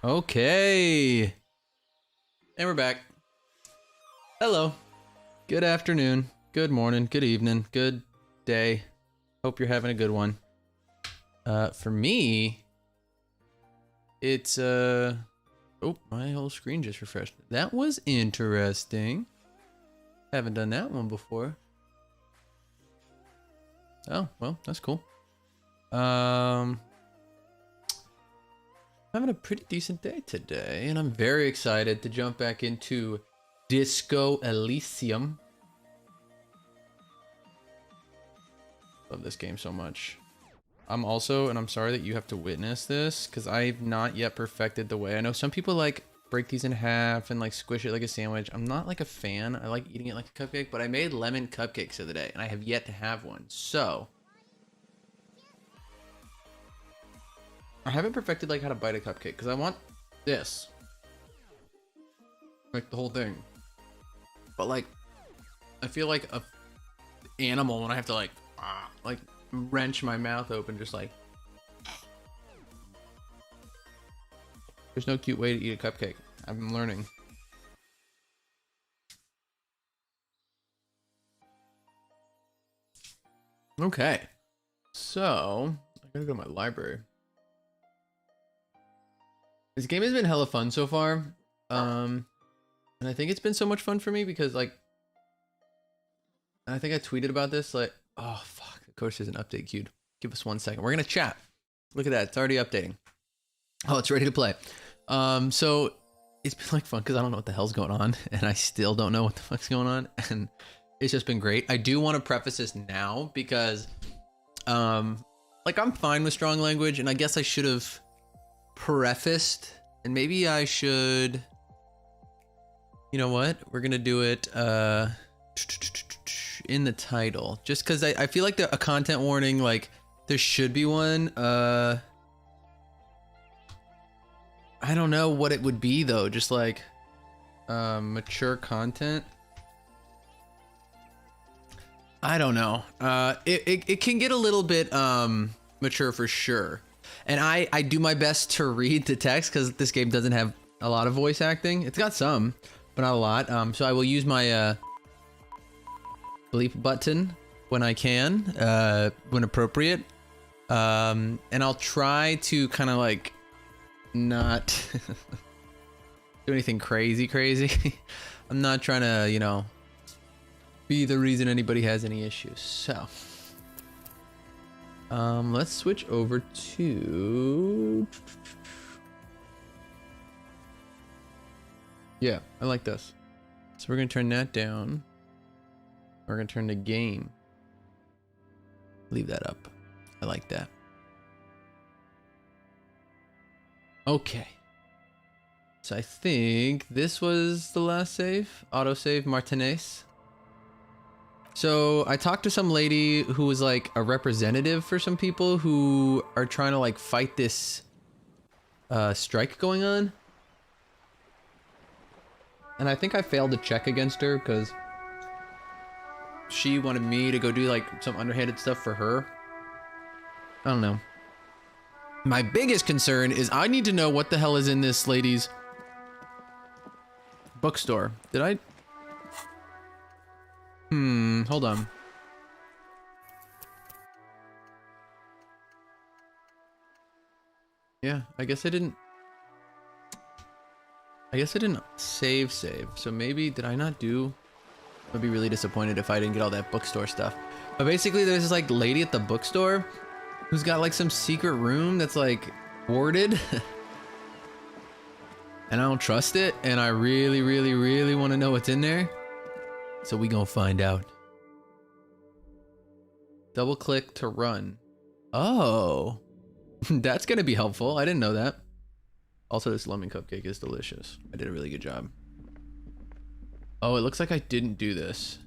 Okay. And we're back. Hello. Good afternoon. Good morning. Good evening. Good day. Hope you're having a good one. For me, it's oh, my whole screen just refreshed. That was interesting. Haven't done that one before. Oh, well, that's cool. Having a pretty decent day today, and I'm very excited to jump back into Disco Elysium. Love this game so much. I'm also, and I'm sorry that you have to witness this, because I've not yet perfected the way. I know some people like break these in half and like squish it like a sandwich. I'm not like a fan. I like eating it like a cupcake, but I made lemon cupcakes the other day, and I have yet to have one. So I haven't perfected like how to bite a cupcake because I want this, like the whole thing. But like, I feel like a animal when I have to like wrench my mouth open, just like. There's no cute way to eat a cupcake. I'm learning. Okay, so I gotta go to my library. This game has been hella fun so far, and I think it's been so much fun for me because like, I think I tweeted about this like, oh fuck, of course there's an update queued. Give us 1 second. We're gonna chat. Look at that, it's already updating. Oh, it's ready to play. So it's been like fun because I don't know what the hell's going on, and I still don't know what the fuck's going on, and it's just been great. I do want to preface this now because, like I'm fine with strong language, and I guess I should have prefaced, and maybe I should, you know what, we're gonna do it in the title, just because I feel like a content warning, like there should be one. I don't know what it would be though, just like mature content. I don't know. It can get a little bit mature for sure. And I do my best to read the text because this game doesn't have a lot of voice acting. It's got some, but not a lot. So I will use my bleep button when I can, when appropriate. And I'll try to kind of like not do anything crazy. I'm not trying to, you know, be the reason anybody has any issues. So let's switch over to, yeah, I like this. So we're gonna turn that down. We're gonna turn the game. Leave that up. I like that. Okay. So I think this was the last save. Autosave Martinez. So I talked to some lady who was like a representative for some people who are trying to like fight this strike going on. And I think I failed to check against her because she wanted me to go do like some underhanded stuff for her. I don't know. My biggest concern is I need to know what the hell is in this lady's bookstore. Did I? Hold on. Yeah, I guess I didn't save. So maybe, did I not do? I'd be really disappointed if I didn't get all that bookstore stuff. But basically there's this like lady at the bookstore who's got like some secret room that's like warded. And I don't trust it, and I really want to know what's in there. So we gonna find out. Double click to run. Oh, that's gonna be helpful. I didn't know that. Also, this lemon cupcake is delicious. I did a really good job. Oh, it looks like I didn't do this.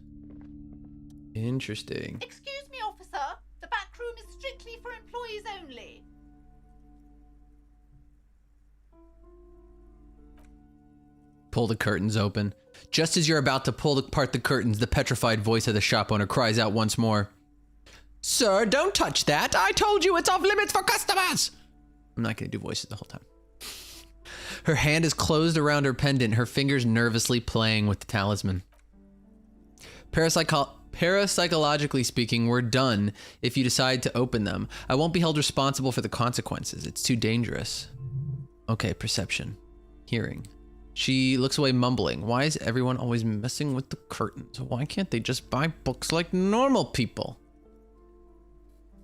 Interesting. Excuse me, officer. The back room is strictly for employees only. Pull the curtains open. Just as you're about to pull apart the curtains, the petrified voice of the shop owner cries out once more. Sir, don't touch that. I told you it's off limits for customers. I'm not going to do voices the whole time. Her hand is closed around her pendant, her fingers nervously playing with the talisman. Parapsychologically speaking, we're done if you decide to open them. I won't be held responsible for the consequences. It's too dangerous. Okay, perception. Hearing. She looks away mumbling. Why is everyone always messing with the curtains? Why can't they just buy books like normal people?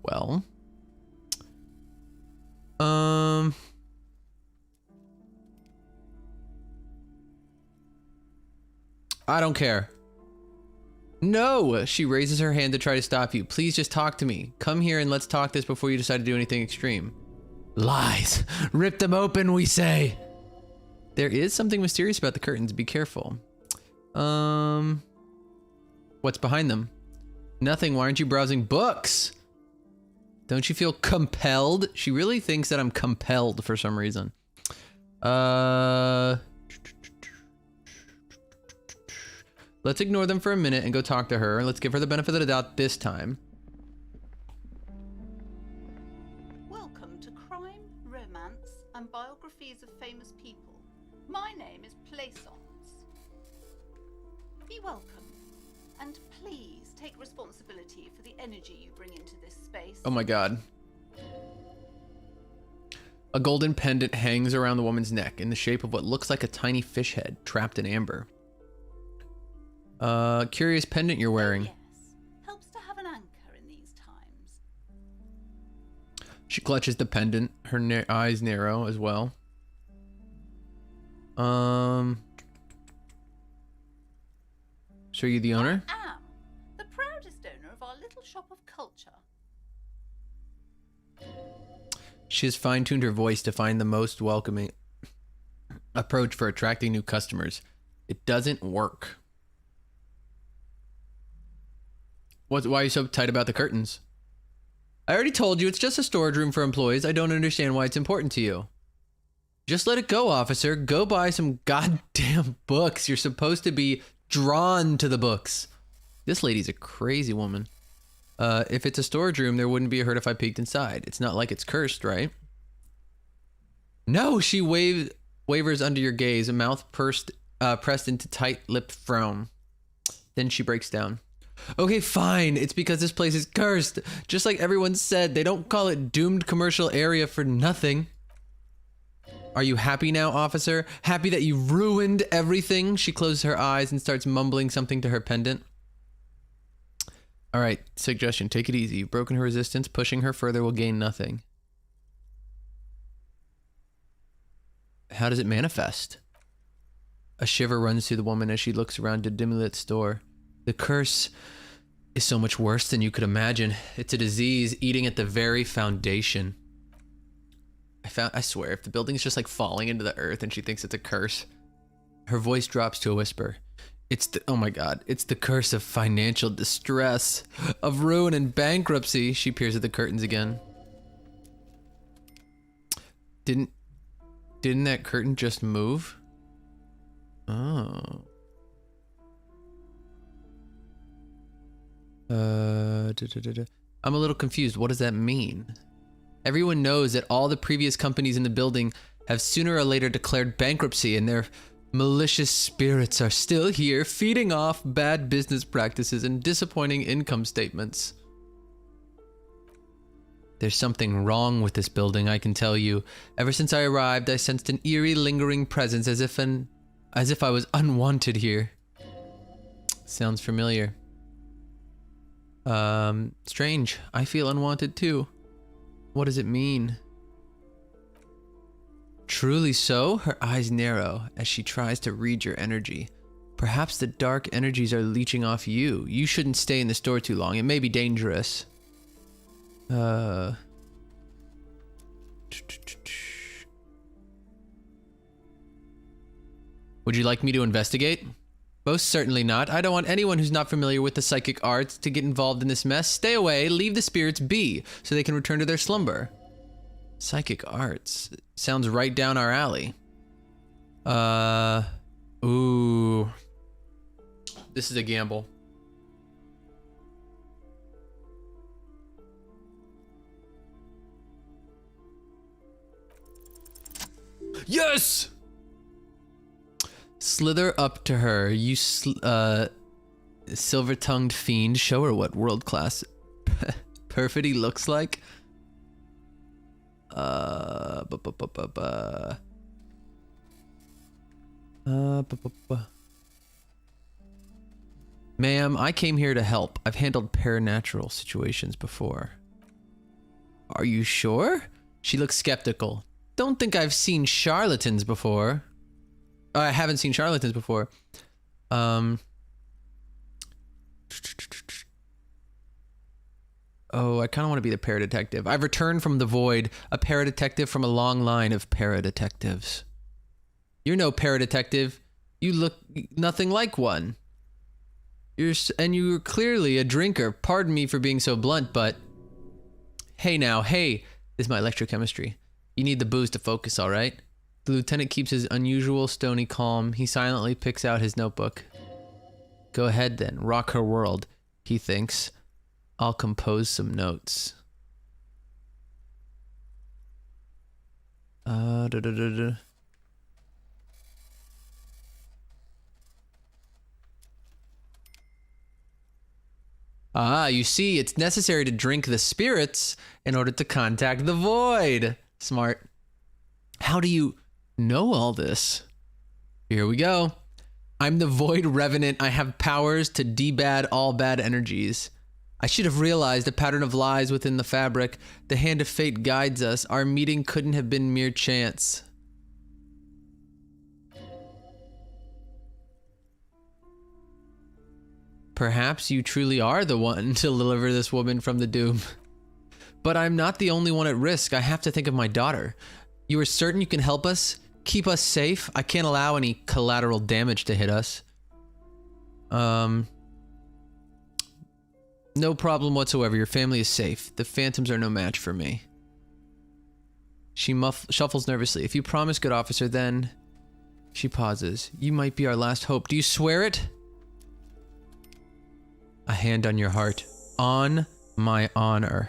Well. I don't care. No! She raises her hand to try to stop you. Please just talk to me. Come here and let's talk this before you decide to do anything extreme. Lies! Rip them open, we say! There is something mysterious about the curtains. Be careful. What's behind them? Nothing. Why aren't you browsing books? Don't you feel compelled? She really thinks that I'm compelled for some reason. Let's ignore them for a minute and go talk to her. Let's give her the benefit of the doubt this time. Welcome to Crime, Romance, and Biographies of Famous People. My name is Plaisance. Be welcome, and please take responsibility for the energy you bring into this space. Oh my god. A golden pendant hangs around the woman's neck in the shape of what looks like a tiny fish head trapped in amber. Curious pendant you're wearing. Oh, yes. Helps to have an anchor in these times. She clutches the pendant, her eyes narrow as well. So are you the owner? I am the proudest owner of our little shop of culture. She has fine-tuned her voice to find the most welcoming approach for attracting new customers. It doesn't work. Why are you so tight about the curtains? I already told you it's just a storage room for employees. I don't understand why it's important to you. Just let it go, officer. Go buy some goddamn books. You're supposed to be drawn to the books. This lady's a crazy woman. If it's a storage room, there wouldn't be a hurt if I peeked inside. It's not like it's cursed, right? No, she wavers under your gaze, a mouth pressed into tight-lipped frown. Then she breaks down. Okay, fine. It's because this place is cursed. Just like everyone said, they don't call it doomed commercial area for nothing. Are you happy now, officer? Happy that you ruined everything? She closes her eyes and starts mumbling something to her pendant. All right, suggestion. Take it easy. You've broken her resistance. Pushing her further will gain nothing. How does it manifest? A shiver runs through the woman as she looks around the dimly lit store. The curse is so much worse than you could imagine. It's a disease eating at the very foundation. I swear, if the building's just like falling into the earth and she thinks it's a curse. Her voice drops to a whisper. Oh my god, it's the curse of financial distress, of ruin and bankruptcy. She peers at the curtains again. Didn't that curtain just move? Oh. I'm a little confused. What does that mean? Everyone knows that all the previous companies in the building have sooner or later declared bankruptcy, and their malicious spirits are still here, feeding off bad business practices and disappointing income statements. There's something wrong with this building, I can tell you. Ever since I arrived, I sensed an eerie, lingering presence, as if I was unwanted here. Sounds familiar. Strange. I feel unwanted too. What does it mean? Truly so? Her eyes narrow as she tries to read your energy. Perhaps the dark energies are leeching off you. You shouldn't stay in the store too long. It may be dangerous. Would you like me to investigate? Most certainly not. I don't want anyone who's not familiar with the psychic arts to get involved in this mess. Stay away, leave the spirits be, so they can return to their slumber. Psychic arts. Sounds right down our alley. Ooh. This is a gamble. Yes! Slither up to her, you silver-tongued fiend. Show her what world-class perfidy looks like. Ma'am, I came here to help. I've handled paranatural situations before. Are you sure? She looks skeptical. Don't think I've seen charlatans before. I haven't seen charlatans before. Oh, I kind of want to be the paradetective. I've returned from the void, a paradetective from a long line of paradetectives. You're no paradetective. You look nothing like one. You're clearly a drinker. Pardon me for being so blunt, but... Hey now, hey. This is my electrochemistry. You need the booze to focus, all right? The lieutenant keeps his unusual stony calm. He silently picks out his notebook. Go ahead then, rock her world, he thinks. I'll compose some notes. Ah, you see, it's necessary to drink the spirits in order to contact the void. Smart. How do you know all this? Here we go. I'm the Void Revenant. I have powers to debad all bad energies. I should have realized a pattern of lies within the fabric. The hand of fate guides us. Our meeting couldn't have been mere chance. Perhaps you truly are the one to deliver this woman from the doom. But I'm not the only one at risk. I have to think of my daughter. You are certain you can help us? Keep us safe? I can't allow any collateral damage to hit us. No problem whatsoever. Your family is safe. The phantoms are no match for me. She shuffles nervously. If you promise, good officer, then... She pauses. You might be our last hope. Do you swear it? A hand on your heart. On my honor.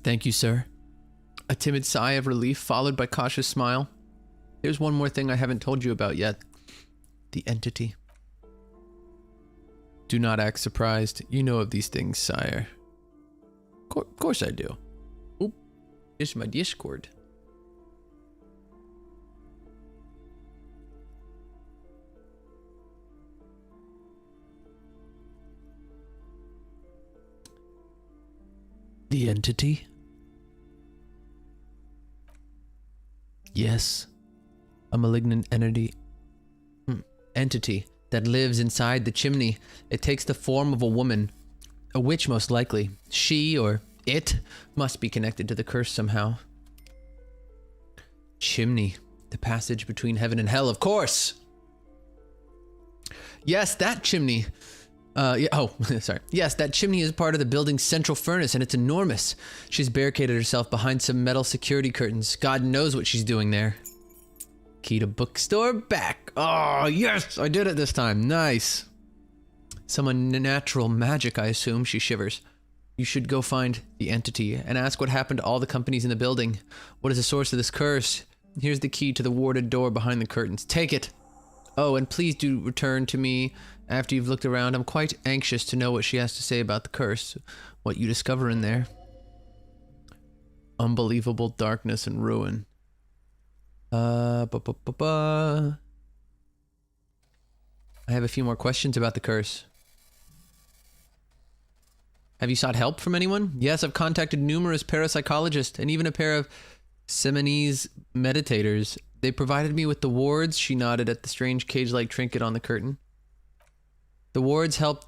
Thank you, sir. A timid sigh of relief followed by cautious smile. There's one more thing I haven't told you about yet. The entity. Do not act surprised. You know of these things, sire. Of course I do. Oop. Here's my Discord. The entity? Yes. A malignant entity that lives inside the chimney. It takes the form of a woman. A witch, most likely. She, or it, must be connected to the curse somehow. Chimney. The passage between heaven and hell, of course! Yes, that chimney. Sorry. Yes, that chimney is part of the building's central furnace, and it's enormous. She's barricaded herself behind some metal security curtains. God knows what she's doing there. Key to bookstore back. Oh, yes! I did it this time. Nice. Some unnatural magic, I assume. She shivers. You should go find the entity and ask what happened to all the companies in the building. What is the source of this curse? Here's the key to the warded door behind the curtains. Take it! Oh, and please do return to me after you've looked around. I'm quite anxious to know what she has to say about the curse, what you discover in there. Unbelievable darkness and ruin. I have a few more questions about the curse. Have you sought help from anyone? Yes, I've contacted numerous parapsychologists and even a pair of Semenese meditators. They provided me with the wards. She nodded at the strange cage-like trinket on the curtain. The wards help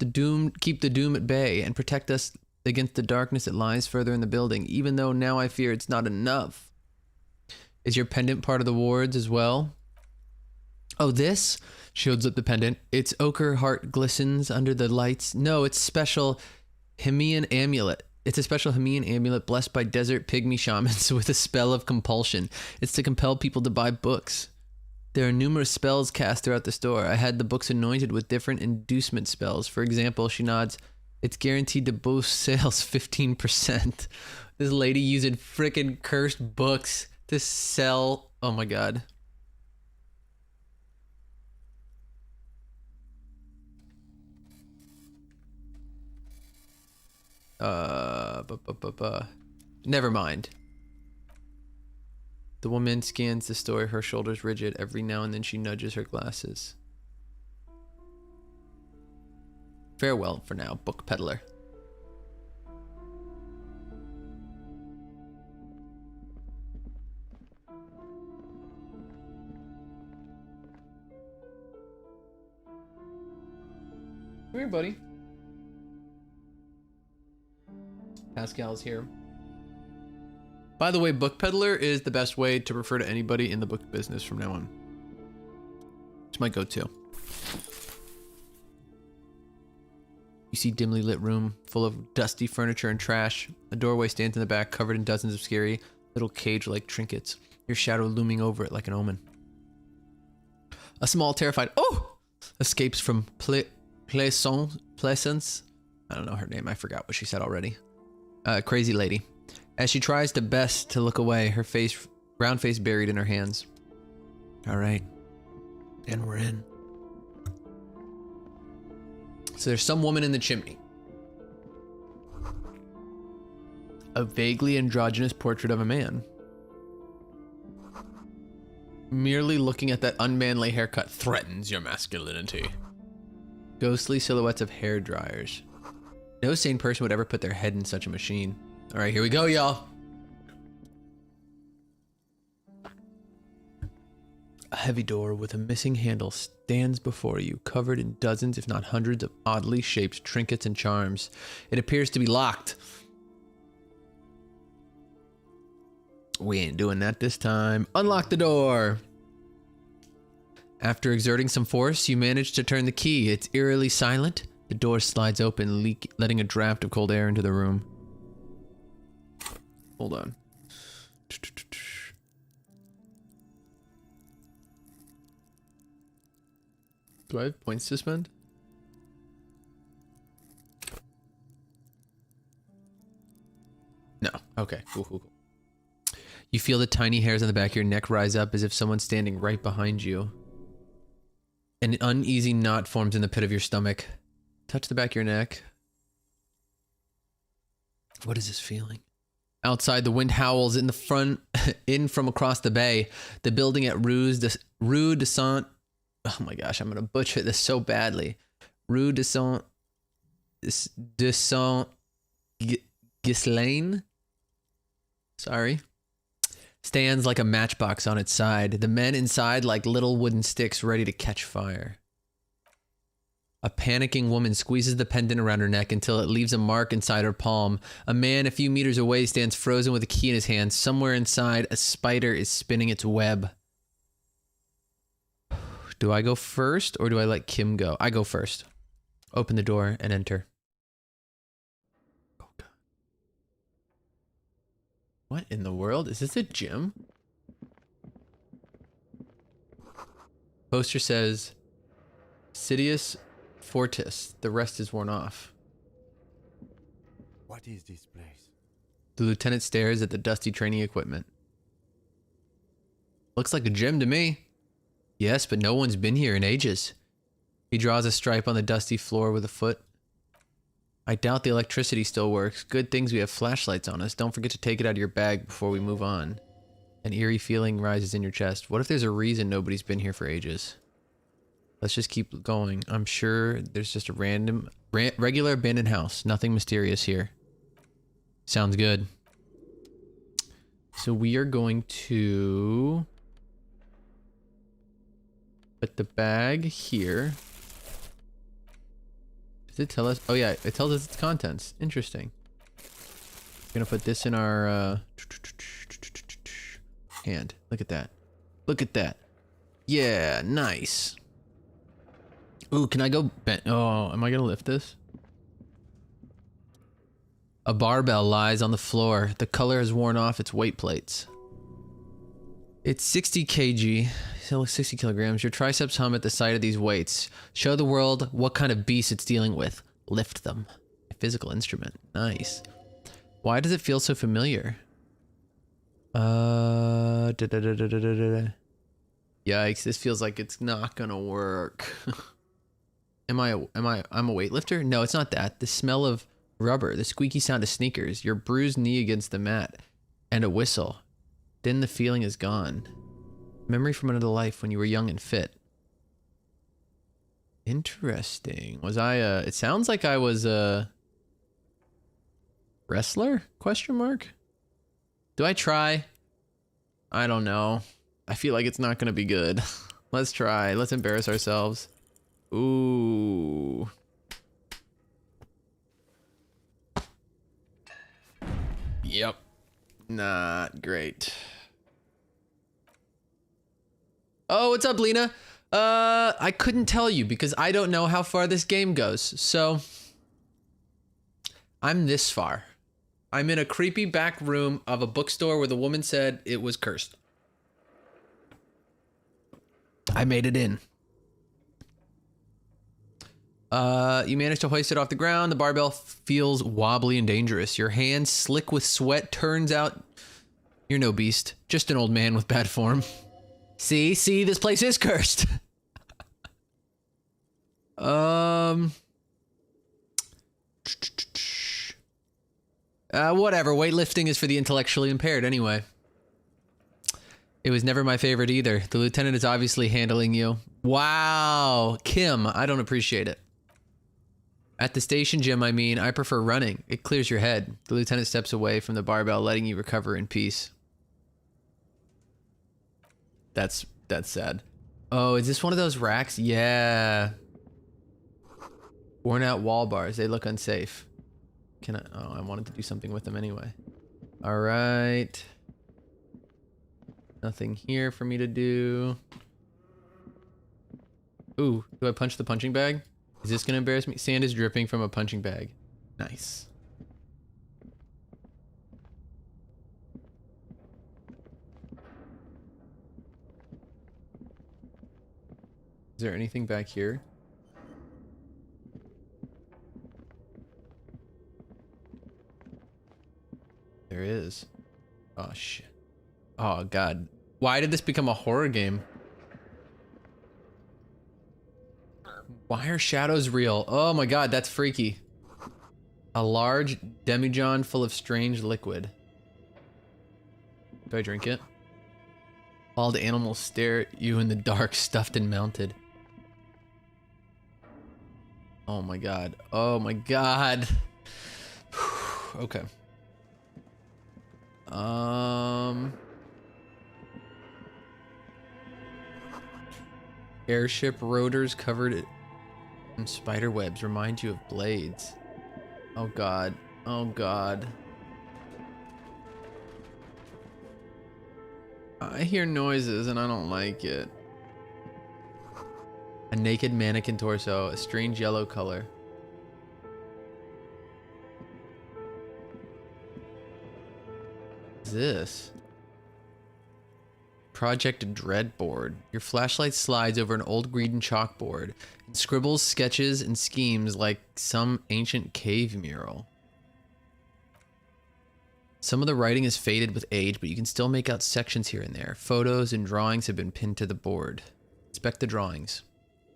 keep the doom at bay and protect us against the darkness that lies further in the building, even though now I fear it's not enough. Is your pendant part of the wards as well? Oh, this? She holds up the pendant. Its ochre heart glistens under the lights. No, it's special Hemian amulet. It's a special Hemian amulet blessed by desert pygmy shamans with a spell of compulsion. It's to compel people to buy books. There are numerous spells cast throughout the store. I had the books anointed with different inducement spells. For example, she nods, it's guaranteed to boost sales 15%. This lady using frickin' cursed books to sell. Oh my god. Never mind. The woman scans the store, her shoulders rigid. Every now and then she nudges her glasses. Farewell for now, book peddler. Come here, buddy. Pascal's here. By the way, book peddler is the best way to refer to anybody in the book business from now on. It's my go-to. You see dimly lit room full of dusty furniture and trash. A doorway stands in the back covered in dozens of scary little cage-like trinkets. Your shadow looming over it like an omen. A small terrified escapes from Plaisance. I don't know her name. I forgot what she said already. Crazy lady. As she tries to best to look away, her round face buried in her hands. All right. And we're in. So there's some woman in the chimney. A vaguely androgynous portrait of a man. Merely looking at that unmanly haircut threatens your masculinity. Ghostly silhouettes of hair dryers. No sane person would ever put their head in such a machine. All right, here we go, y'all. A heavy door with a missing handle stands before you, covered in dozens, if not hundreds, of oddly shaped trinkets and charms. It appears to be locked. We ain't doing that this time. Unlock the door. After exerting some force, you manage to turn the key. It's eerily silent. The door slides open, letting a draft of cold air into the room. Hold on. Do I have points to spend? No. Okay. Cool. You feel the tiny hairs on the back of your neck rise up as if someone's standing right behind you. An uneasy knot forms in the pit of your stomach. Touch the back of your neck. What is this feeling? Outside, the wind howls in the front, in from across the bay. The building at Rue de Saint. Oh my gosh, I'm gonna butcher this so badly. Rue de Saint Ghislaine. Sorry. Stands like a matchbox on its side. The men inside like little wooden sticks ready to catch fire. A panicking woman squeezes the pendant around her neck until it leaves a mark inside her palm. A man a few meters away stands frozen with a key in his hand. Somewhere inside, a spider is spinning its web. Do I go first or do I let Kim go? I go first. Open the door and enter. Oh God. What in the world? Is this a gym? Poster says, Sidious Fortis. The rest is worn off. What is this place? The lieutenant stares at the dusty training equipment. Looks like a gym to me. Yes, but no one's been here in ages. He draws a stripe on the dusty floor with a foot. I doubt the electricity still works. Good things we have flashlights on us. Don't forget to take it out of your bag before we move on. An eerie feeling rises in your chest. What if there's a reason nobody's been here for ages? Let's just keep going. I'm sure there's just a regular abandoned house. Nothing mysterious here. Sounds good. So we are going to put the bag here. Does it tell us? Oh yeah, it tells us its contents. Interesting. We're gonna put this in our hand. Look at that. Look at that. Yeah, nice. Ooh, can I go bent? Oh, am I gonna lift this? A barbell lies on the floor. The color has worn off its weight plates. It's 60 kg, so 60 kilograms. Your triceps hum at the sight of these weights. Show the world what kind of beast it's dealing with. Lift them. A physical instrument. Nice. Why does it feel so familiar? Yikes, this feels like it's not gonna work. I'm a weightlifter? No, it's not that. The smell of rubber, the squeaky sound of sneakers, your bruised knee against the mat, and a whistle. Then the feeling is gone. Memory from another life when you were young and fit. Interesting. Was I it sounds like I was a wrestler? Question mark? Do I try? I don't know. I feel like it's not gonna be good. Let's try. Let's embarrass ourselves. Ooh. Yep. Not great. Oh, what's up, Lena? I couldn't tell you because I don't know how far this game goes. So I'm this far. I'm in a creepy back room of a bookstore where the woman said it was cursed. I made it in. You managed to hoist it off the ground. The barbell feels wobbly and dangerous. Your hands slick with sweat. Turns out you're no beast. Just an old man with bad form. See, this place is cursed. Whatever. Weightlifting is for the intellectually impaired anyway. It was never my favorite either. The lieutenant is obviously handling you. Wow. Kim, I don't appreciate it. At the station gym, I mean, I prefer running. It clears your head. The lieutenant steps away from the barbell, letting you recover in peace. That's sad. Oh, is this one of those racks? Yeah. Worn out wall bars. They look unsafe. Can I? Oh, I wanted to do something with them anyway. All right. Nothing here for me to do. Ooh, do I punch the punching bag? Is this gonna embarrass me? Sand is dripping from a punching bag. Nice. Is there anything back here? There is. Oh shit. Oh god. Why did this become a horror game? Why are shadows real? Oh my god, that's freaky. A large demijohn full of strange liquid. Do I drink it? Wild animals stare at you in the dark, stuffed and mounted. Oh my god. Oh my god. Okay. Airship rotors covered in spider webs remind you of blades. Oh god. Oh god. I hear noises and I don't like it. A naked mannequin torso, a strange yellow color. What's this? Project Dreadboard. Your flashlight slides over an old green chalkboard. It scribbles sketches and schemes like some ancient cave mural. Some of the writing is faded with age, but you can still make out sections here and there. Photos and drawings have been pinned to the board. Inspect the drawings.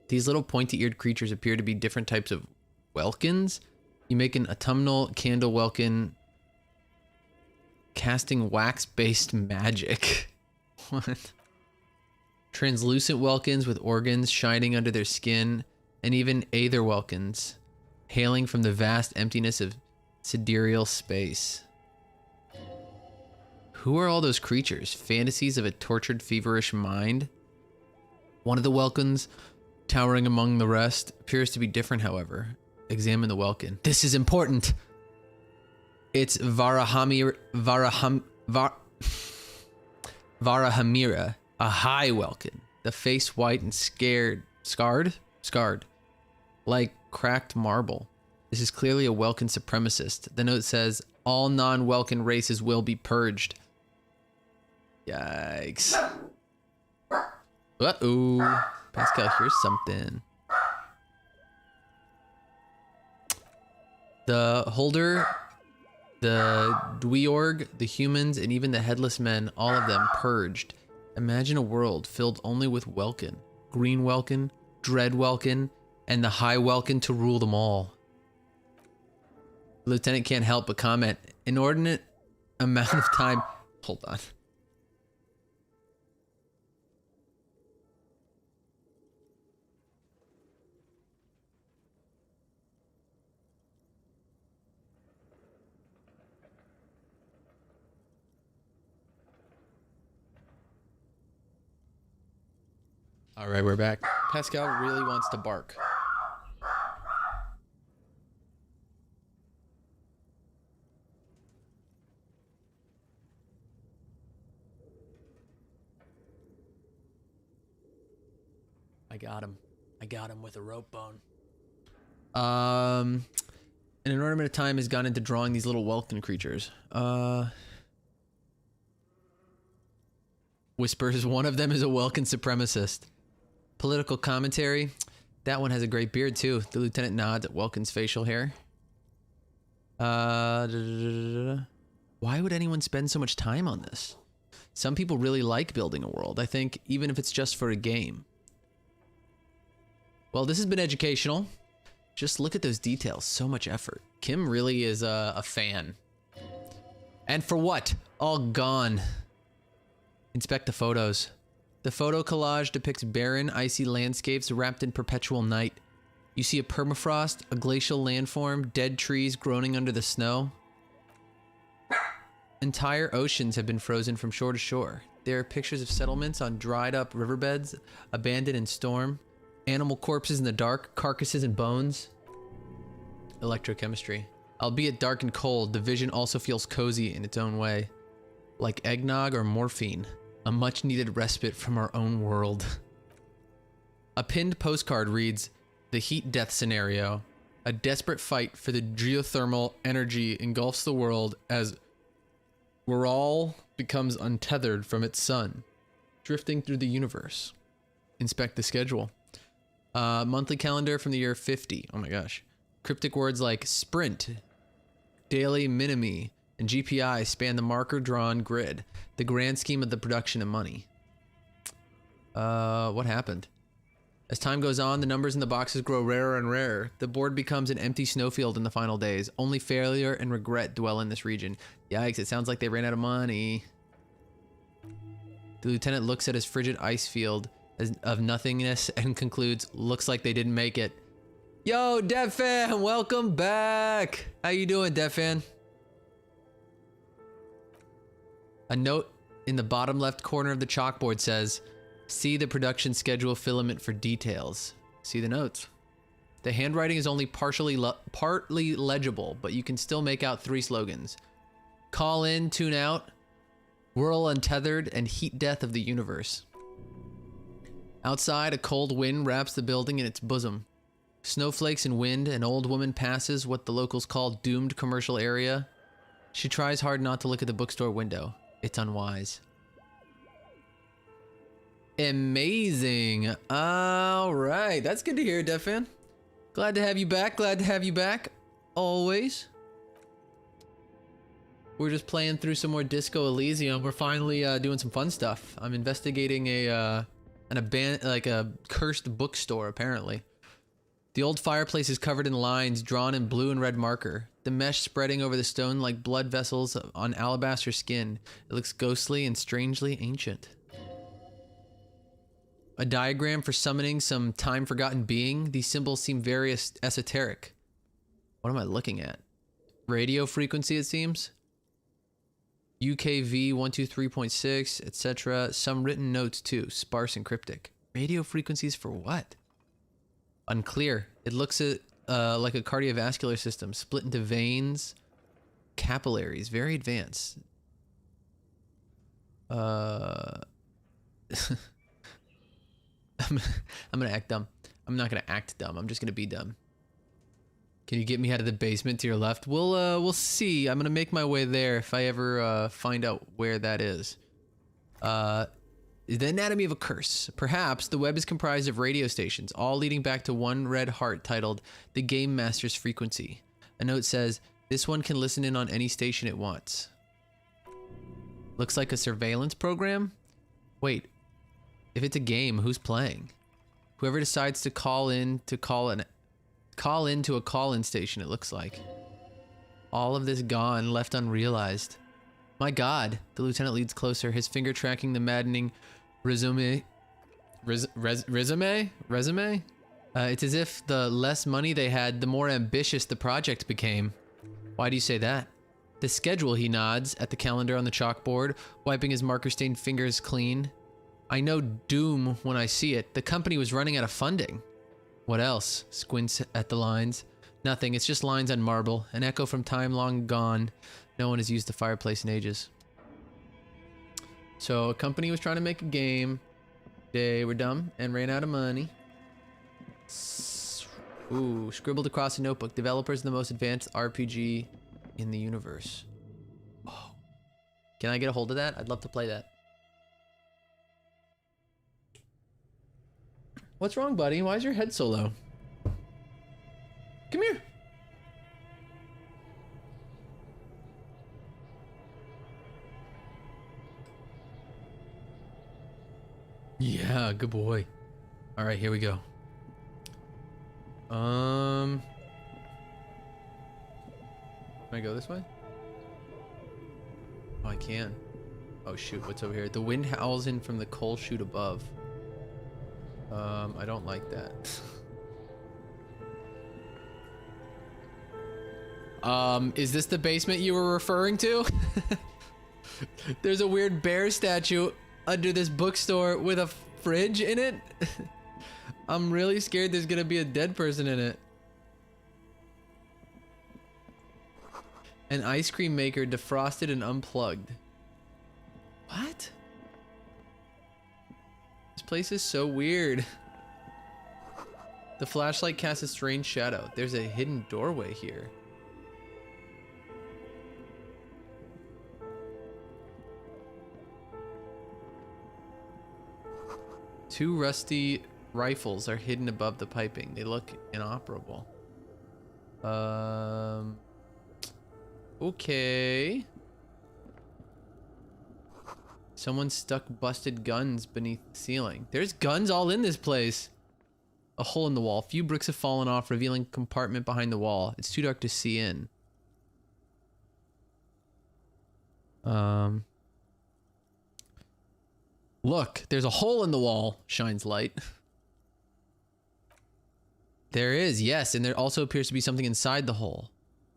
These little pointy-eared creatures appear to be different types of welkins. You make an autumnal candle welkin casting wax-based magic. What? Translucent welkins with organs shining under their skin, and even aether welkins, hailing from the vast emptiness of sidereal space. Who are all those creatures? Fantasies of a tortured, feverish mind? One of the welkins, towering among the rest, appears to be different, however. Examine the Welkin. This is important. It's Varahamira, a high Welkin. The face white and scarred, like cracked marble. This is clearly a Welkin supremacist. The note says, all non-Welkin races will be purged. Yikes. Uh-oh. Pascal, here's something. The Holder, the Dweorg, the humans, and even the Headless Men, all of them purged. Imagine a world filled only with Welkin. Green Welkin, Dread Welkin, and the High Welkin to rule them all. The lieutenant can't help but comment, inordinate amount of time... Hold on. All right, we're back. Pascal really wants to bark. I got him. I got him with a rope bone. An inordinate of time has gone into drawing these little Welkin creatures. Whispers, one of them is a Welkin supremacist. Political commentary. That one has a great beard too. The lieutenant nods at Welkin's facial hair. Why would anyone spend so much time on this? Some people really like building a world, I think, even if it's just for a game. Well, this has been educational. Just look at those details. So much effort. Kim really is a fan. And for what? All gone. Inspect the photos. The photo collage depicts barren, icy landscapes wrapped in perpetual night. You see a permafrost, a glacial landform, dead trees groaning under the snow. Entire oceans have been frozen from shore to shore. There are pictures of settlements on dried up riverbeds, abandoned in storm, animal corpses in the dark, carcasses and bones. Electrochemistry. Albeit dark and cold, the vision also feels cozy in its own way. Like eggnog or morphine. A much-needed respite from our own world. A pinned postcard reads, "The heat death scenario. A desperate fight for the geothermal energy engulfs the world as Weral becomes untethered from its sun, drifting through the universe." Inspect the schedule. Monthly calendar from the year 50. Oh my gosh. Cryptic words like sprint, daily minimi, and GPI span the marker-drawn grid, the grand scheme of the production of money. What happened? As time goes on, the numbers in the boxes grow rarer and rarer. The board becomes an empty snowfield in the final days. Only failure and regret dwell in this region. Yikes, it sounds like they ran out of money. The lieutenant looks at his frigid ice field of nothingness and concludes, looks like they didn't make it. Yo, DevFan, welcome back! How you doing, DevFan? A note in the bottom left corner of the chalkboard says, see the production schedule filament for details. See the notes. The handwriting is only partly legible, but you can still make out 3 slogans. Call in, tune out, whirl untethered, and heat death of the universe. Outside, a cold wind wraps the building in its bosom. Snowflakes and wind, an old woman passes what the locals call doomed commercial area. She tries hard not to look at the bookstore window. It's unwise. Amazing. All right. That's good to hear, DevFan. Glad to have you back. Glad to have you back. Always. We're just playing through some more Disco Elysium. We're finally doing some fun stuff. I'm investigating a cursed bookstore, apparently. The old fireplace is covered in lines drawn in blue and red marker. The mesh spreading over the stone like blood vessels on alabaster skin. It looks ghostly and strangely ancient. A diagram for summoning some time-forgotten being. These symbols seem very esoteric. What am I looking at? Radio frequency, it seems. UKV 123.6, etc. Some written notes too, sparse and cryptic. Radio frequencies for what? Unclear. It looks like a cardiovascular system, split into veins, capillaries, very advanced. I'm, I'm gonna act dumb. I'm not gonna act dumb. I'm just gonna be dumb. Can you get me out of the basement to your left? We'll see. I'm gonna make my way there if I ever find out where that is. The anatomy of a curse. Perhaps the web is comprised of radio stations, all leading back to one red heart titled the Game Master's Frequency. A note says, this one can listen in on any station it wants. Looks like a surveillance program? Wait, if it's a game, who's playing? Whoever decides to call into a call-in station, it looks like. All of this gone, left unrealized. My God, the lieutenant leads closer, his finger tracking the maddening resume. Resume? It's as if the less money they had, the more ambitious the project became. Why do you say that? The schedule, he nods at the calendar on the chalkboard, wiping his marker-stained fingers clean. I know doom when I see it. The company was running out of funding. What else? Squints at the lines. Nothing, it's just lines on marble, an echo from time long gone. No one has used the fireplace in ages. So a company was trying to make a game. They were dumb and ran out of money. Ooh, scribbled across a notebook. Developers of the most advanced RPG in the universe. Oh. Can I get a hold of that? I'd love to play that. What's wrong, buddy? Why is your head so low? Come here. Yeah, good boy. All right, here we go. Can I go this way? Oh, I can. Oh shoot, what's over here? The wind howls in from the coal chute above. I don't like that. Is this the basement you were referring to? There's a weird bear statue under this bookstore with a fridge in it. I'm really scared there's gonna be a dead person in it. An ice cream maker defrosted and unplugged. What? This place is so weird. The flashlight casts a strange shadow. There's a hidden doorway here. Two rusty rifles are hidden above the piping. They look inoperable. Okay. Someone stuck busted guns beneath the ceiling. There's guns all in this place. A hole in the wall. Few bricks have fallen off, revealing a compartment behind the wall. It's too dark to see in. Look, there's a hole in the wall. Shines light. There is, yes, and there also appears to be something inside the hole.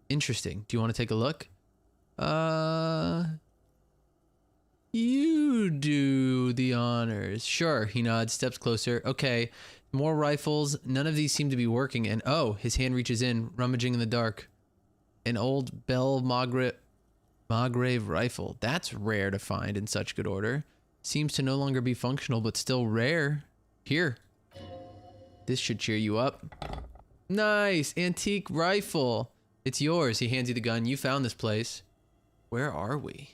Interesting. Do you want to take a look? You do the honors. Sure, he nods, steps closer. Okay, more rifles. None of these seem to be working, and oh, his hand reaches in, rummaging in the dark. An old Bell Magrave rifle. That's rare to find in such good order. Seems to no longer be functional, but still rare. Here. This should cheer you up. Nice! Antique rifle. It's yours. He hands you the gun. You found this place. Where are we?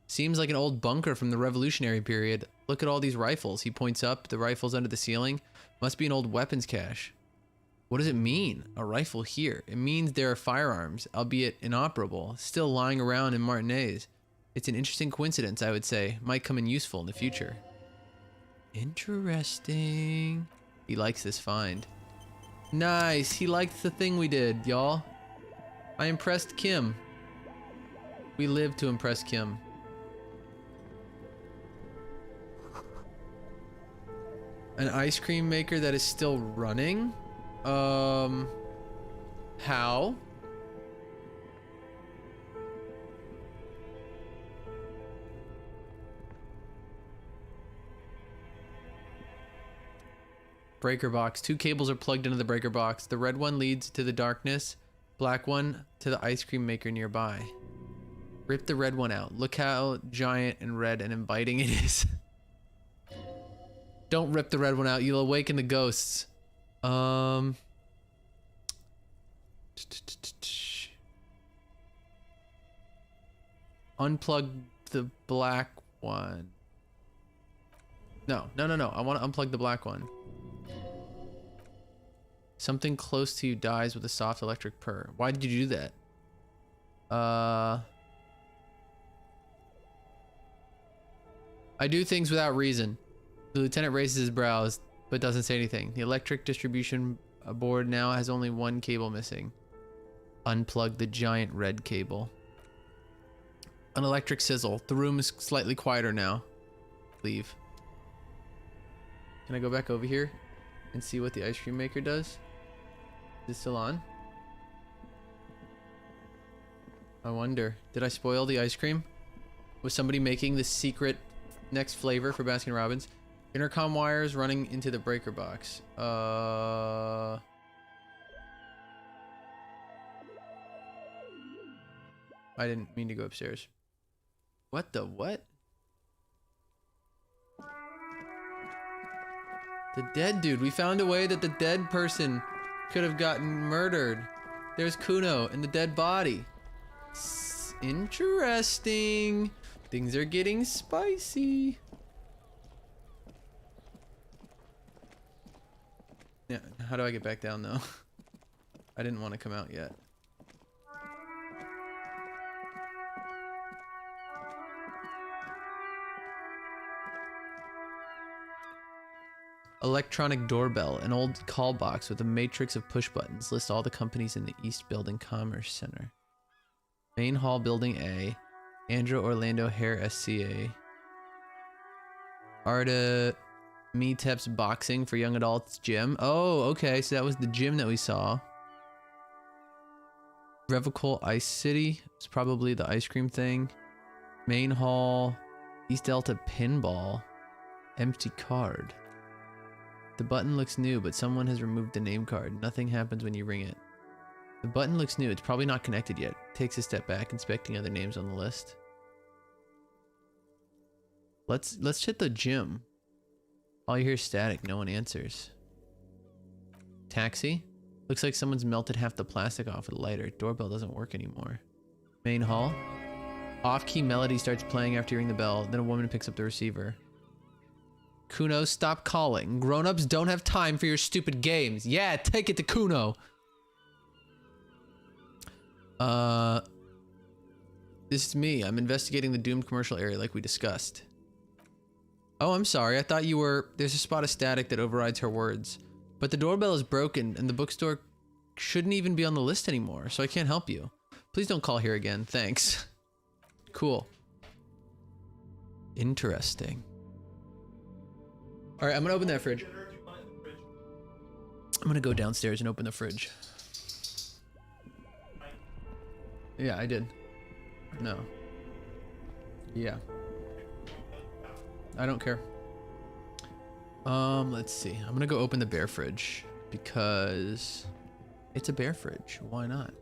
Seems like an old bunker from the Revolutionary period. Look at all these rifles. He points up. The rifles under the ceiling. Must be an old weapons cache. What does it mean? A rifle here. It means there are firearms, albeit inoperable, still lying around in Martinez. It's an interesting coincidence, I would say. Might come in useful in the future. Interesting. He likes this find. Nice. He liked the thing we did, y'all. I impressed Kim. We lived to impress Kim. An ice cream maker that is still running? How? Breaker box. 2 cables are plugged into the breaker box. The red one leads to the darkness. Black one to the ice cream maker nearby. Rip the red one out. Look how giant and red and inviting it is. Don't rip the red one out. You'll awaken the ghosts. Unplug the black one. No. I want to unplug the black one. Something close to you dies with a soft electric purr. Why did you do that? I do things without reason. The lieutenant raises his brows, but doesn't say anything. The electric distribution board now has only 1 cable missing. Unplug the giant red cable. An electric sizzle. The room is slightly quieter now. Leave. Can I go back over here and see what the ice cream maker does? Is it still on? I wonder. Did I spoil the ice cream? Was somebody making the secret next flavor for Baskin Robbins? Intercom wires running into the breaker box. I didn't mean to go upstairs. What the what? The dead dude. We found a way that the dead person could have gotten murdered. There's Kuno in the dead body. Interesting. Things are getting spicy. Yeah, how do I get back down though? I didn't want to come out yet. Electronic doorbell, an old call box with a matrix of push buttons. List all the companies in the East Building Commerce Center. Main Hall Building A. Andrew Orlando Hair SCA. Arta Metep's Boxing for Young Adults Gym. Oh, okay, so that was the gym that we saw. Revocol Ice City. It's probably the ice cream thing. Main Hall. East Delta Pinball. Empty card. The button looks new, but someone has removed the name card. Nothing happens when you ring it. The button looks new. It's probably not connected yet. Takes a step back, inspecting other names on the list. Let's hit the gym. All you hear is static. No one answers. Taxi? Looks like someone's melted half the plastic off with a lighter. Doorbell doesn't work anymore. Main hall? Off-key melody starts playing after you ring the bell. Then a woman picks up the receiver. Kuno, stop calling. Grown-ups don't have time for your stupid games. Yeah, take it to Kuno. This is me. I'm investigating the doomed commercial area like we discussed. Oh, I'm sorry. I thought you were... There's a spot of static that overrides her words. But the doorbell is broken and the bookstore shouldn't even be on the list anymore, so I can't help you. Please don't call here again. Thanks. Cool. Interesting. All right, I'm gonna open that fridge. I'm gonna go downstairs and open the fridge. Yeah, I did. No. Yeah. I don't care. Let's see. I'm gonna go open the bear fridge because it's a bear fridge. Why not?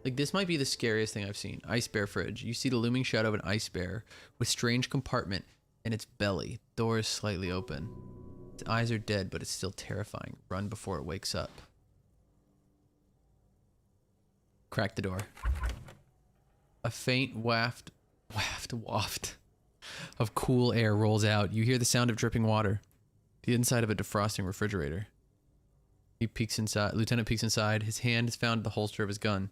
Like, this might be the scariest thing I've seen. Ice bear fridge. You see the looming shadow of an ice bear with strange compartment in its belly. Door is slightly open. Its eyes are dead, but it's still terrifying. Run before it wakes up. Crack the door. A faint waft of cool air rolls out. You hear the sound of dripping water. The inside of a defrosting refrigerator. He peeks inside. Lieutenant peeks inside. His hand is found in the holster of his gun.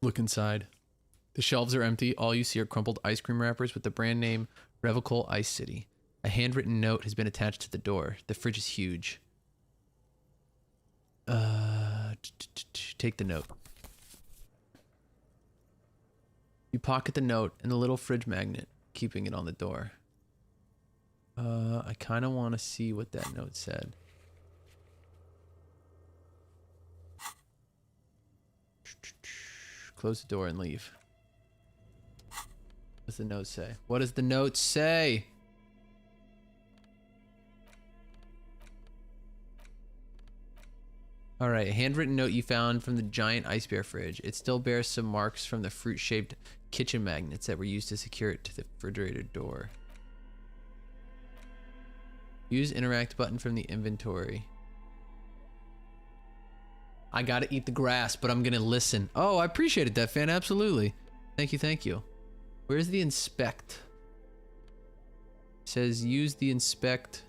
Look inside. The shelves are empty. All you see are crumpled ice cream wrappers with the brand name Revocol Ice City. A handwritten note has been attached to the door. The fridge is huge. Take the note. You pocket the note and the little fridge magnet, keeping it on the door. I kind of want to see what that note said. Close the door and leave. What does the note say? What does the note say? All right, a handwritten note you found from the giant ice bear fridge. It still bears some marks from the fruit-shaped kitchen magnets that were used to secure it to the refrigerator door. Use interact button from the inventory. I gotta eat the grass, but I'm gonna listen. Oh, I appreciate it, that fan. Absolutely. Thank you, thank you. Where's the inspect? It says use the inspect.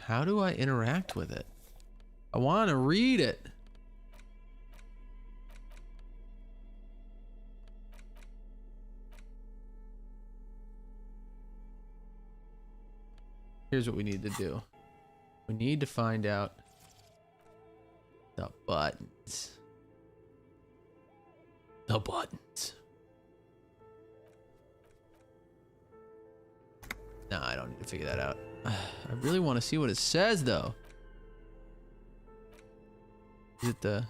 How do I interact with it? I want to read it. Here's what we need to do. We need to find out the buttons. The buttons. No, I don't need to figure that out. I really want to see what it says, though. Is it the...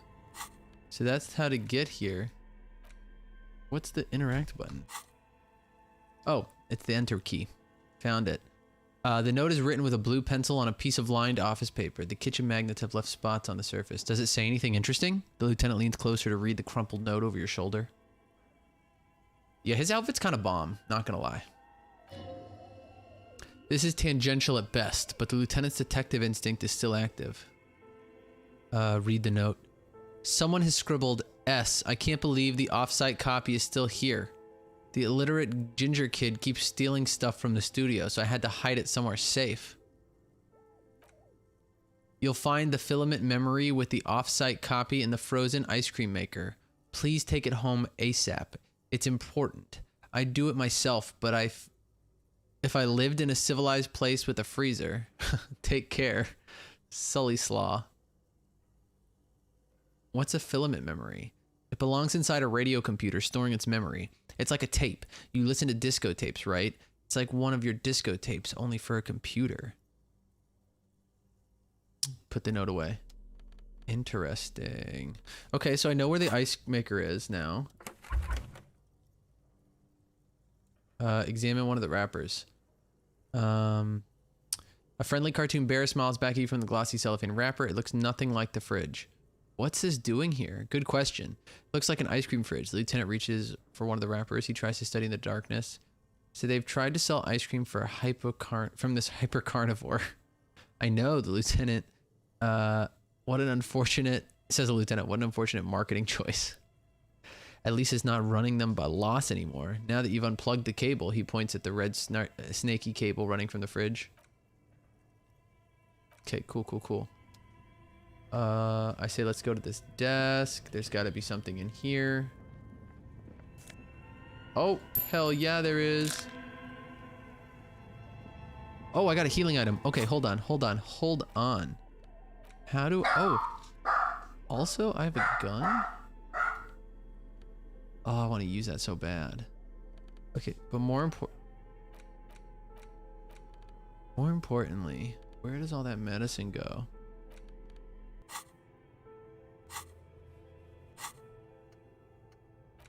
So that's how to get here. What's the interact button? Oh, it's the enter key. Found it. The note is written with a blue pencil on a piece of lined office paper. The kitchen magnets have left spots on the surface. Does it say anything interesting? The lieutenant leans closer to read the crumpled note over your shoulder. Yeah, his outfit's kind of bomb, not gonna lie. This is tangential at best, but the lieutenant's detective instinct is still active. Read the note. Someone has scribbled S. I can't believe the off-site copy is still here. The illiterate ginger kid keeps stealing stuff from the studio, so I had to hide it somewhere safe. You'll find the filament memory with the off-site copy in the frozen ice cream maker. Please take it home ASAP. It's important. I'd do it myself, but if I lived in a civilized place with a freezer. Take care. Sully Slaw. What's a filament memory? It belongs inside a radio computer storing its memory. It's like a tape. You listen to disco tapes, right? It's like one of your disco tapes, only for a computer. Put the note away. Interesting. Okay, so I know where the ice maker is now. Examine one of the wrappers. A friendly cartoon bear smiles back at you from the glossy cellophane wrapper. It looks nothing like the fridge. What's this doing here? Good question. Looks like an ice cream fridge. The lieutenant reaches for one of the wrappers. He tries to study in the darkness. So they've tried to sell ice cream for from this hyper carnivore. I know, the lieutenant. What an unfortunate, says the lieutenant, what an unfortunate marketing choice. At least it's not running them by loss anymore. Now that you've unplugged the cable, he points at the red snaky cable running from the fridge. Okay, cool. I say let's go to this desk. There's got to be something in here. Oh, hell yeah, there is. Oh, I got a healing item. Okay, hold on. How do... Oh. Also, I have a gun? Oh, I want to use that so bad. Okay, but more importantly, where does all that medicine go?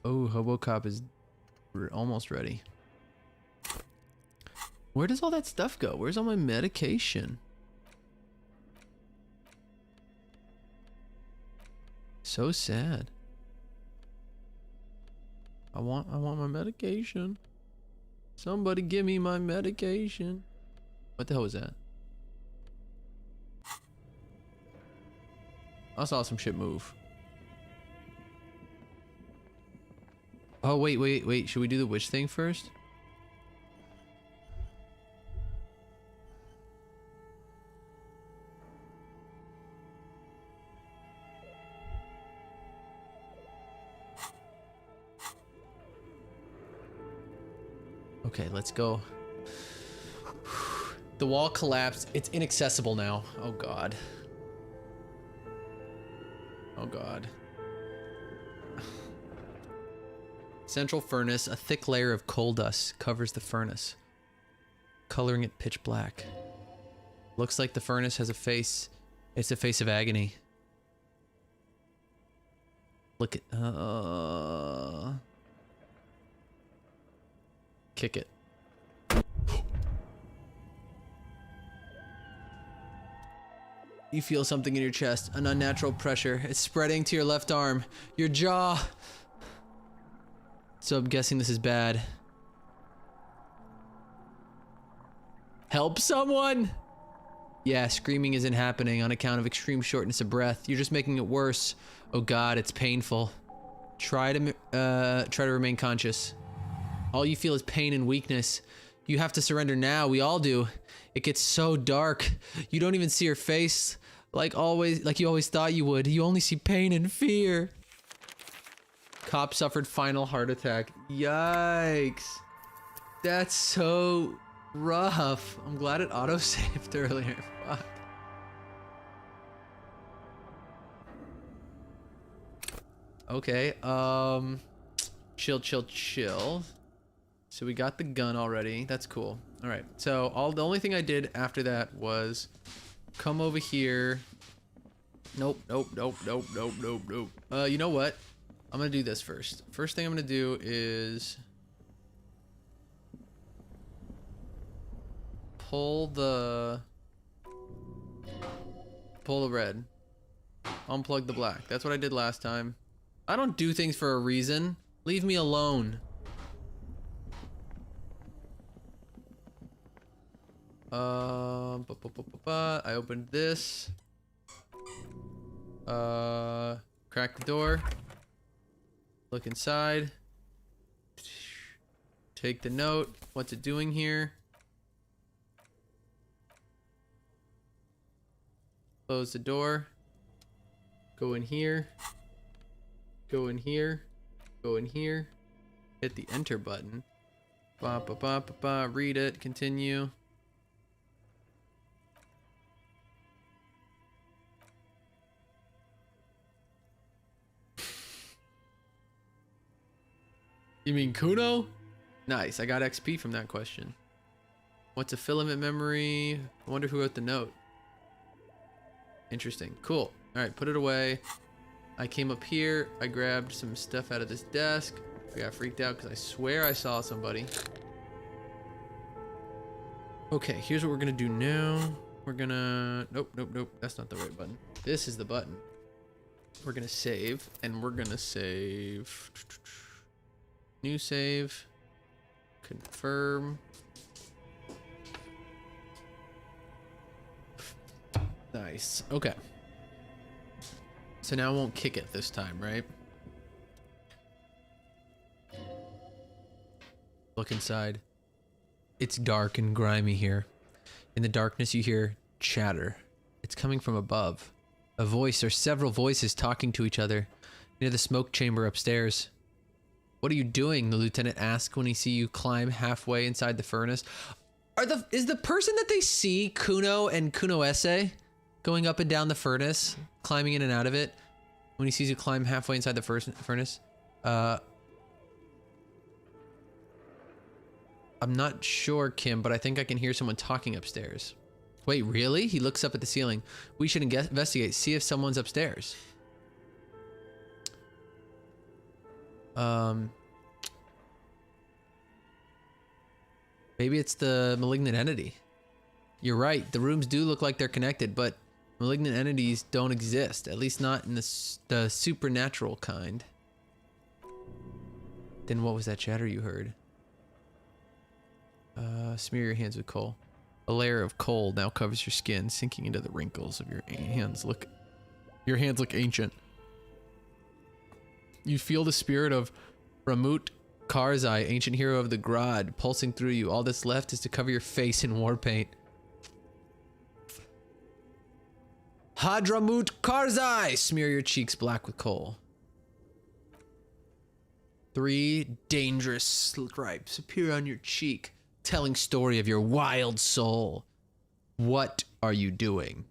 Oh, Hobocop is almost ready. Where does all that stuff go? Where's all my medication? So sad. I want my medication. Somebody give me my medication. What the hell was that? I saw some shit move. Oh, wait. Should we do the witch thing first? Okay, let's go. The wall collapsed. It's inaccessible now. Oh god. Oh god. Central furnace. A thick layer of coal dust covers the furnace, coloring it pitch black. Looks like the furnace has a face. It's a face of agony. Look at... Kick it. You feel something in your chest, an unnatural pressure. It's spreading to your left arm, your jaw. So I'm guessing this is bad. Help someone! Yeah, screaming isn't happening on account of extreme shortness of breath. You're just making it worse. Oh god, it's painful. Try to remain conscious. All you feel is pain and weakness. You have to surrender now. We all do. It gets so dark. You don't even see her face like you always thought you would. You only see pain and fear. Cop suffered final heart attack. Yikes. That's so rough. I'm glad it auto-saved earlier. Fuck. Okay, chill. So we got the gun already. That's cool. All right. So the only thing I did after that was come over here. Nope. You know what? I'm gonna do this first. First thing I'm gonna do is pull the red, unplug the black. That's what I did last time. I don't do things for a reason. Leave me alone. I opened this. Crack the door. Look inside. Take the note. What's it doing here? Close the door. Go in here. Go in here. Go in here. Hit the enter button. Read it. Continue. You mean Kuno? Nice, I got XP from that question. What's a filament memory? I wonder who wrote the note. Interesting, cool. All right, put it away. I came up here, I grabbed some stuff out of this desk. I got freaked out because I swear I saw somebody. Okay, here's what we're gonna do now. We're gonna, nope, that's not the right button. This is the button. We're gonna save, and we're gonna save. New save. Confirm. Nice. Okay. So now I won't kick it this time, right? Look inside. It's dark and grimy here. In the darkness you hear chatter. It's coming from above. A voice or several voices talking to each other near the smoke chamber upstairs. What are you doing? The lieutenant asks when he sees you climb halfway inside the furnace. Is the person that they see Kuno and Kuno Esse going up and down the furnace, climbing in and out of it when he sees you climb halfway inside the furnace? I'm not sure, Kim, but I think I can hear someone talking upstairs. Wait, really? He looks up at the ceiling. We should investigate, see if someone's upstairs. Maybe it's the malignant entity. You're right, the rooms do look like they're connected, but malignant entities don't exist, at least not in the supernatural kind. Then what was that chatter you heard? Smear your hands with coal. A layer of coal now covers your skin, sinking into the wrinkles of your hands. Your hands look ancient. You feel the spirit of Ramut Karzai, ancient hero of the Grad, pulsing through you. All that's left is to cover your face in war paint. Hadramut Karzai! Smear your cheeks black with coal. 3 dangerous stripes appear on your cheek, telling story of your wild soul. What are you doing?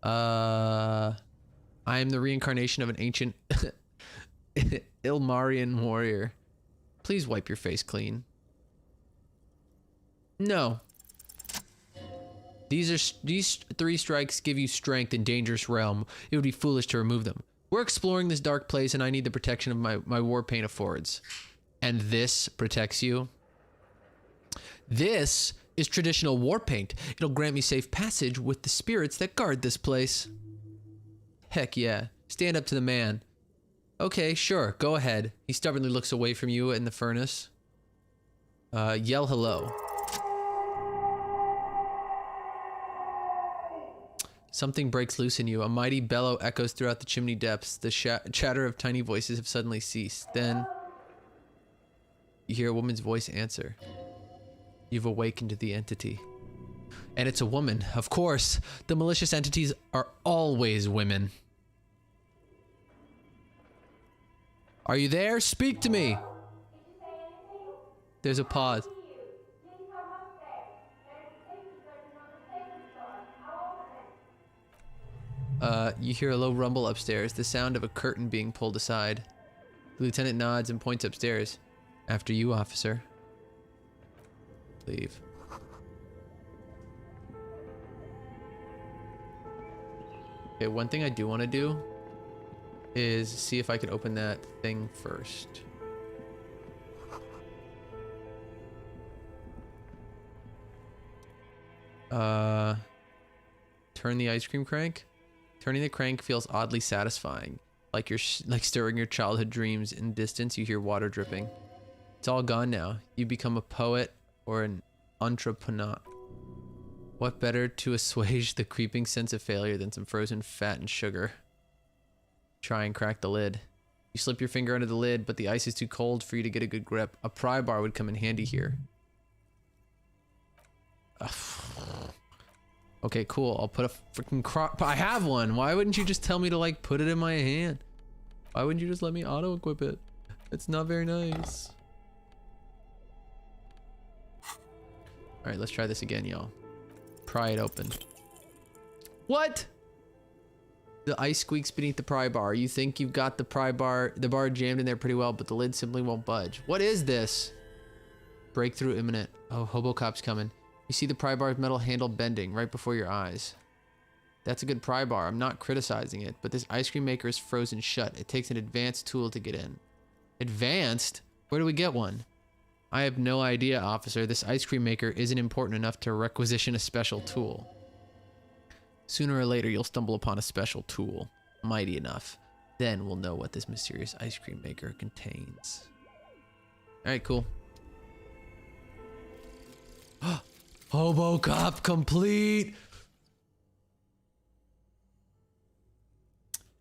I am the reincarnation of an ancient Ilmarian warrior. Please wipe your face clean. No. These 3 strikes give you strength in dangerous realm. It would be foolish to remove them. We're exploring this dark place and I need the protection of my war paint affords. And this protects you. This is traditional war paint. It'll grant me safe passage with the spirits that guard this place. Heck yeah. Stand up to the man. Okay, sure, go ahead. He stubbornly looks away from you in the furnace. Yell hello. Something breaks loose in you. A mighty bellow echoes throughout the chimney depths. The chatter of tiny voices have suddenly ceased. Then you hear a woman's voice answer. You've awakened the entity. And it's a woman. Of course, the malicious entities are always women. Are you there? Speak to me. There's a pause. You hear a low rumble upstairs, the sound of a curtain being pulled aside. The lieutenant nods and points upstairs. After you, officer. Leave. Okay, one thing I do want to do is see if I can open that thing first. Turn the ice cream crank. Turning the crank feels oddly satisfying, like you're like stirring your childhood dreams. In distance, you hear water dripping. It's all gone now. You become a poet or an entrepreneur. What better to assuage the creeping sense of failure than some frozen fat and sugar? Try and crack the lid. You slip your finger under the lid, but the ice is too cold for you to get a good grip. A pry bar would come in handy here. Okay, cool. I'll put a freaking I have one. Why wouldn't you just tell me to like put it in my hand? Why wouldn't you just let me auto equip it? It's not very nice. All right, let's try this again, y'all. Pry it open. What? The ice squeaks beneath the pry bar. You think you've got the bar jammed in there pretty well, but the lid simply won't budge. What is this? Breakthrough imminent. Oh, Hobocop's coming. You see the pry bar's metal handle bending right before your eyes. That's a good pry bar. I'm not criticizing it, but this ice cream maker is frozen shut. It takes an advanced tool to get in. Advanced? Where do we get one? I have no idea, officer. This ice cream maker isn't important enough to requisition a special tool. Sooner or later, you'll stumble upon a special tool. Mighty enough. Then we'll know what this mysterious ice cream maker contains. Alright, cool. Hobocop complete!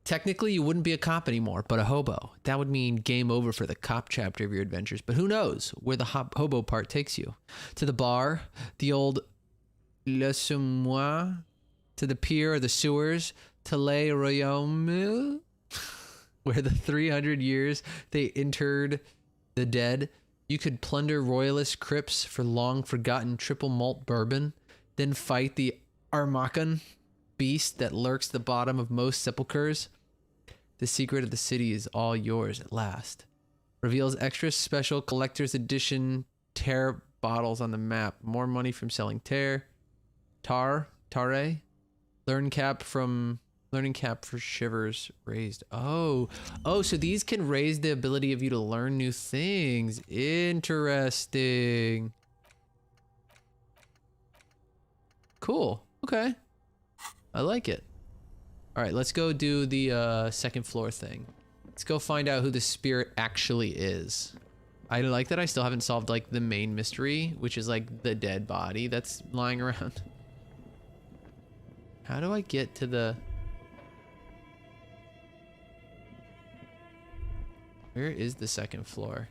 Technically, you wouldn't be a cop anymore, but a hobo. That would mean game over for the cop chapter of your adventures. But who knows where the hobo part takes you? To the bar, the old Elysium I, to the pier or the sewers, to Le Royaume, where the 300 years they interred the dead. You could plunder royalist crypts for long-forgotten triple malt bourbon, then fight the Armacan beast that lurks the bottom of most sepulchers. The secret of the city is all yours at last. Reveals extra special collector's edition tear bottles on the map. More money from selling tare. Learning cap for shivers raised. Oh, so these can raise the ability of you to learn new things. Interesting. Cool. Okay. I like it. All right, let's go do the second floor thing. Let's go find out who the spirit actually is. I like that I still haven't solved like the main mystery, which is like the dead body that's lying around. How do I get to the... Where is the second floor?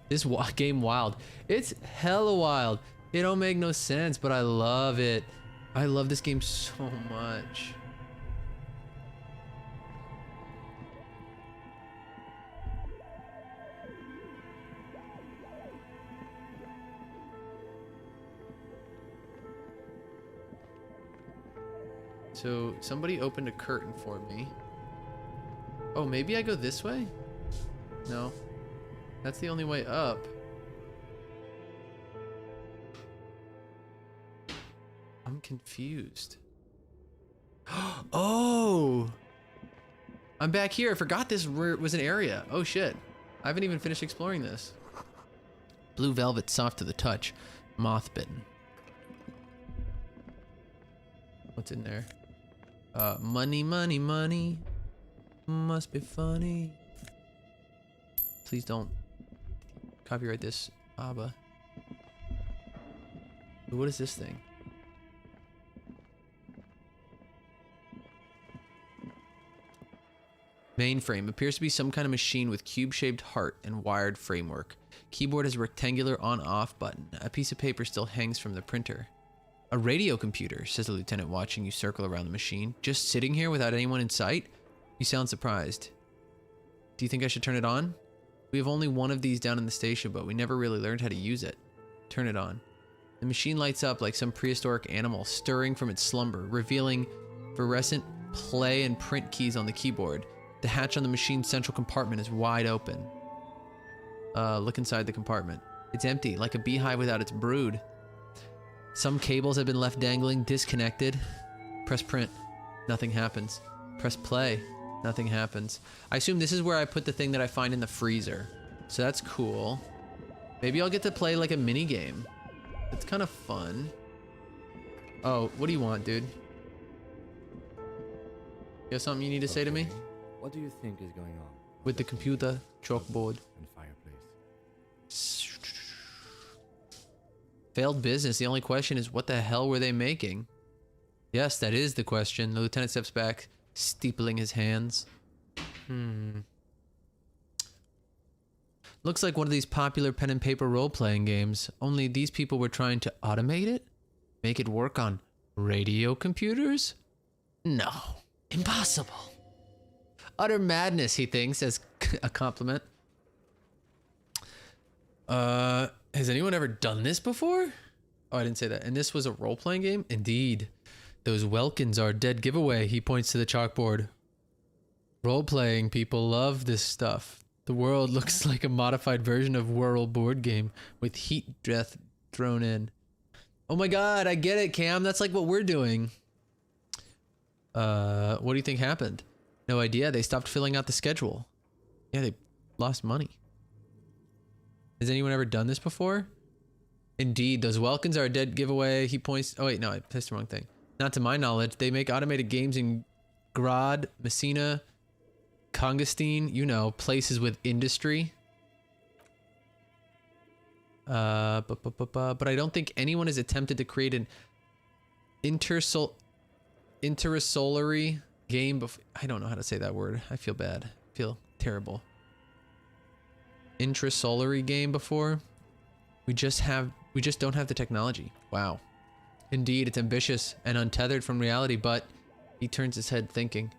This game wild. It's hella wild. It don't make no sense, but I love it. I love this game so much. So somebody opened a curtain for me. Oh, maybe I go this way? No. That's the only way up. I'm confused. Oh! I'm back here. I forgot this was an area. Oh shit. I haven't even finished exploring this. Blue velvet, soft to the touch. Moth bitten. What's in there? Money, money, money. Must be funny. Please don't copyright this, Abba. What is this thing? Mainframe appears to be some kind of machine with cube-shaped heart and wired framework. Keyboard has a rectangular on-off button. A piece of paper still hangs from the printer. A radio computer, says the lieutenant, watching you circle around the machine. Just sitting here without anyone in sight? You sound surprised. Do you think I should turn it on? We have only one of these down in the station, but we never really learned how to use it. Turn it on. The machine lights up like some prehistoric animal stirring from its slumber, revealing fluorescent play and print keys on the keyboard. The hatch on the machine's central compartment is wide open. Look inside the compartment. It's empty, like a beehive without its brood. Some cables have been left dangling, disconnected. Press print. Nothing happens. Press play. Nothing happens. I assume this is where I put the thing that I find in the freezer. So that's cool. Maybe I'll get to play like a mini game. It's kind of fun. Oh, what do you want, dude? You have something you need to say to me? What do you think is going on? With the computer, chalkboard. And fireplace. Failed business. The only question is, what the hell were they making? Yes, that is the question. The lieutenant steps back, steepling his hands. Looks like one of these popular pen and paper role-playing games. Only these people were trying to automate it? Make it work on radio computers? No. Impossible. Utter madness, he thinks, as a compliment. Has anyone ever done this before? Oh, I didn't say that. And this was a role-playing game? Indeed. Those Welkins are a dead giveaway, he points to the chalkboard. Role-playing people love this stuff. The world looks like a modified version of Whirl board game with heat death thrown in. Oh my god, I get it, Cam. That's like what we're doing. What do you think happened? No idea. They stopped filling out the schedule. Yeah, they lost money. Has anyone ever done this before? Indeed, those Welkins are a dead giveaway. He points... Oh, wait, no, I pressed the wrong thing. Not to my knowledge. They make automated games in Grad, Messina, Congestine, you know, places with industry. But I don't think anyone has attempted to create an intersolary game before. I don't know how to say that word. I feel bad. I feel terrible. Intrasolary game before. We just don't have the technology. Wow. Indeed, it's ambitious and untethered from reality, but he turns his head thinking.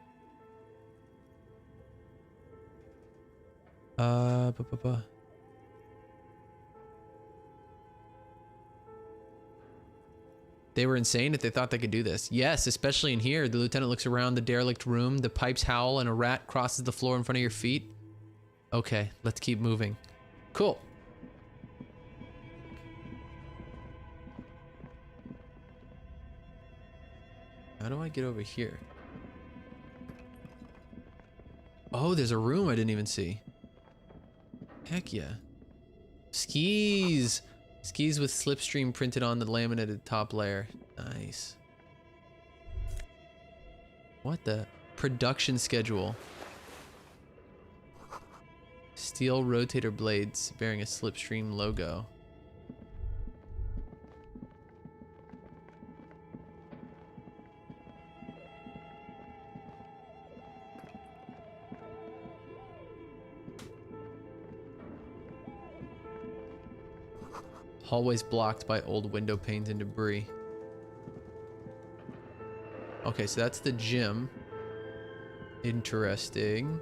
They were insane if they thought they could do this. Yes, especially in here. The lieutenant looks around the derelict room. The pipes howl and a rat crosses the floor in front of your feet. Okay, let's keep moving. Cool. How do I get over here? Oh, there's a room I didn't even see. Heck yeah. Skis! Skis with slipstream printed on the laminated top layer. Nice. What the? Production schedule. Steel rotator blades bearing a slipstream logo. Hallways blocked by old window panes and debris. Okay, so that's the gym. Interesting.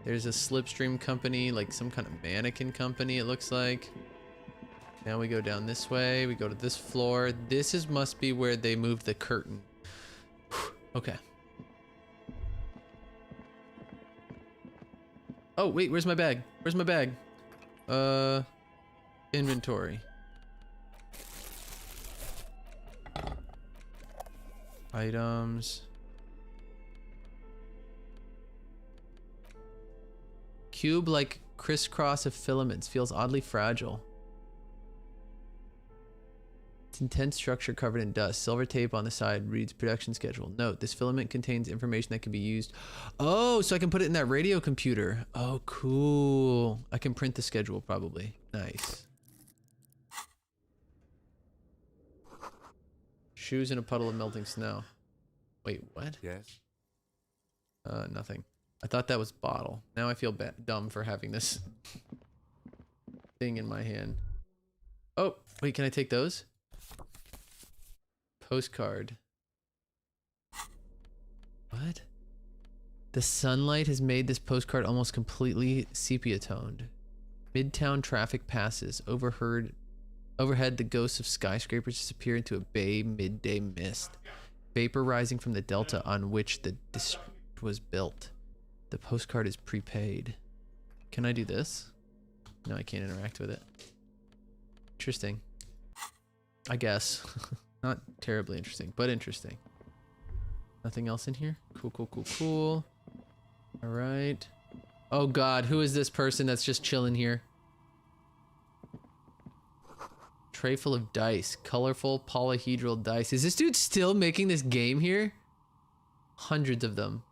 There's a slipstream company, like some kind of mannequin company, it looks like. Now we go down this way. We go to this floor. This is must be where they moved the curtain. Okay. Oh, wait, where's my bag? Where's my bag? Inventory. Items. Cube like crisscross of filaments feels oddly fragile. Its intense structure covered in dust. Silver tape on the side reads production schedule. Note, this filament contains information that can be used. Oh, so I can put it in that radio computer. Oh, cool. I can print the schedule probably. Nice. Shoes in a puddle of melting snow. Wait, what? Yes? Nothing. I thought that was bottle. Now I feel dumb for having this thing in my hand. Oh, wait, can I take those? Postcard. What? The sunlight has made this postcard almost completely sepia toned. Midtown traffic passes. Overhead, the ghosts of skyscrapers disappear into a bay midday mist. Vapor rising from the delta on which the district was built. The postcard is prepaid. Can I do this? No, I can't interact with it. Interesting. I guess. Not terribly interesting, but interesting. Nothing else in here? Cool, cool, cool, cool. All right. Oh God, who is this person that's just chilling here? Tray full of dice. Colorful polyhedral dice. Is this dude still making this game here? Hundreds of them.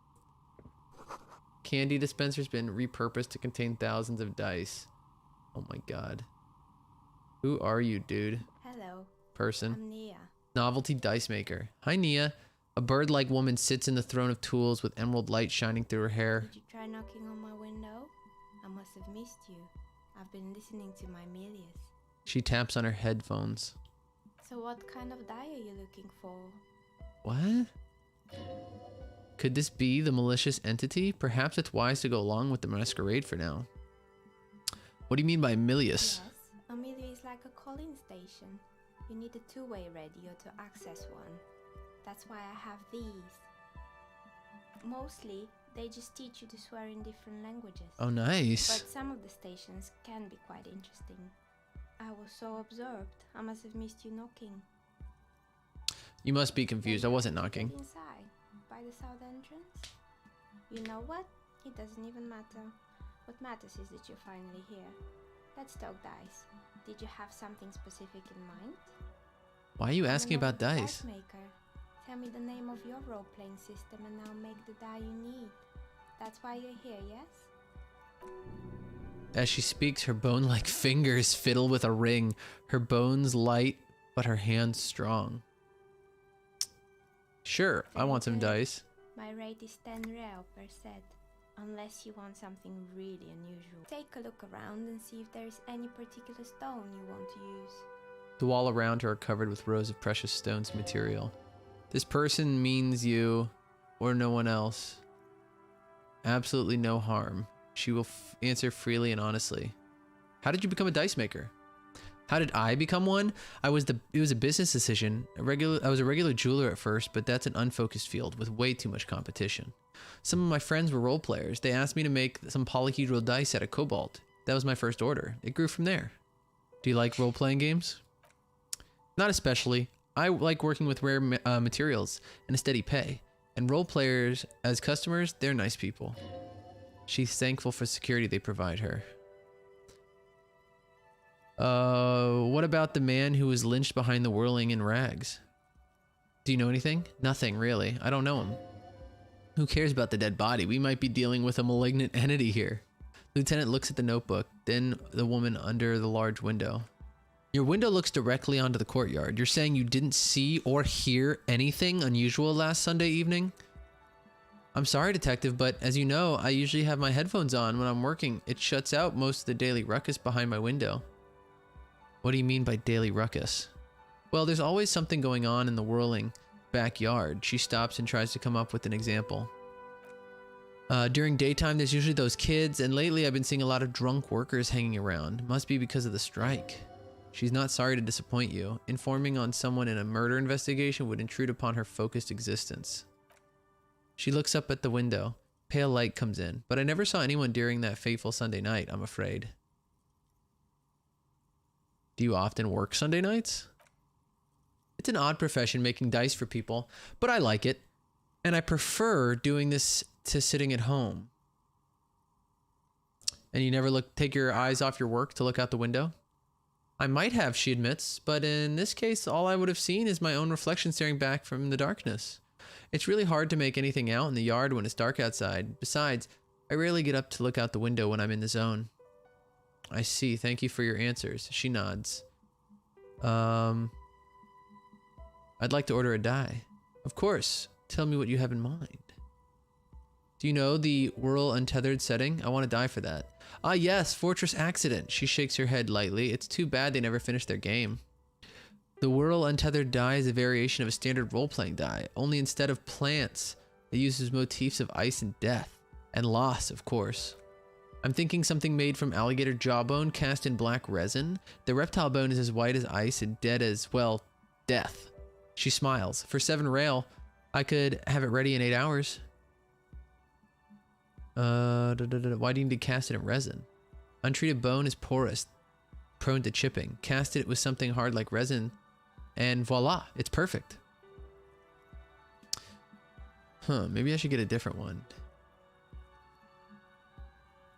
Candy dispenser's been repurposed to contain thousands of dice. Oh my God. Who are you, dude? Hello. Person. I'm Nia. Novelty dice maker. Hi, Nia. A bird-like woman sits in the throne of tools with emerald light shining through her hair. Did you try knocking on my window? I must have missed you. I've been listening to my Melius. She taps on her headphones. So what kind of die are you looking for? What? Could this be the malicious entity? Perhaps it's wise to go along with the masquerade for now. What do you mean by Milius? Yes, a Milius is like a calling station. You need a two-way radio to access one. That's why I have these. Mostly, they just teach you to swear in different languages. Oh, nice. But some of the stations can be quite interesting. I was so absorbed, I must have missed you knocking. You must be confused. I wasn't knocking. Get inside, by the south entrance. You know what? It doesn't even matter. What matters is that you're finally here. Let's talk dice. Did you have something specific in mind? Why are you asking about dice? Maker. Tell me the name of your role-playing system and I'll make the die you need. That's why you're here, yes? As she speaks, her bone-like fingers fiddle with a ring. Her bones light, but her hands strong. Sure, I want some dice. My rate is 10 real per set, unless you want something really unusual. Take a look around and see if there is any particular stone you want to use. The wall around her are covered with rows of precious stones and material. This person means you, or no one else. Absolutely no harm. She will answer freely and honestly. How did you become a dice maker? How did I become one? It was a business decision. I was a regular jeweler at first, but that's an unfocused field with way too much competition. Some of my friends were role players. They asked me to make some polyhedral dice out of cobalt. That was my first order. It grew from there. Do you like role-playing games? Not especially. I like working with rare materials and a steady pay. And role players, as customers, they're nice people. She's thankful for security they provide her. What about the man who was lynched behind the whirling in rags? Do you know anything? Nothing, really. I don't know him. Who cares about the dead body? We might be dealing with a malignant entity here. Lieutenant looks at the notebook, then the woman under the large window. Your window looks directly onto the courtyard. You're saying you didn't see or hear anything unusual last Sunday evening? I'm sorry, detective, but as you know, I usually have my headphones on when I'm working. It shuts out most of the daily ruckus behind my window. What do you mean by daily ruckus? Well, there's always something going on in the whirling backyard. She stops and tries to come up with an example. During daytime, there's usually those kids, and lately I've been seeing a lot of drunk workers hanging around. Must be because of the strike. She's not sorry to disappoint you. Informing on someone in a murder investigation would intrude upon her focused existence. She looks up at the window. Pale light comes in, but I never saw anyone during that fateful Sunday night, I'm afraid. Do you often work Sunday nights? It's an odd profession, making dice for people, but I like it. And I prefer doing this to sitting at home. And you never take your eyes off your work to look out the window? I might have, she admits, but in this case, all I would have seen is my own reflection staring back from the darkness. It's really hard to make anything out in the yard when it's dark outside. Besides, I rarely get up to look out the window when I'm in the zone. I see. Thank you for your answers. She nods. I'd like to order a die. Of course. Tell me what you have in mind. Do you know the Whirl Untethered setting? I want to die for that. Ah, yes, Fortress Accident. She shakes her head lightly. It's too bad they never finished their game. The Whirl Untethered die is a variation of a standard role-playing die, only instead of plants, it uses motifs of ice and death. And loss, of course. I'm thinking something made from alligator jawbone cast in black resin. The reptile bone is as white as ice and dead as, well, death. She smiles. For 7 rail, I could have it ready in 8 hours. Why do you need to cast it in resin? Untreated bone is porous, prone to chipping. Cast it with something hard like resin, and voila, it's perfect. Huh, maybe I should get a different one.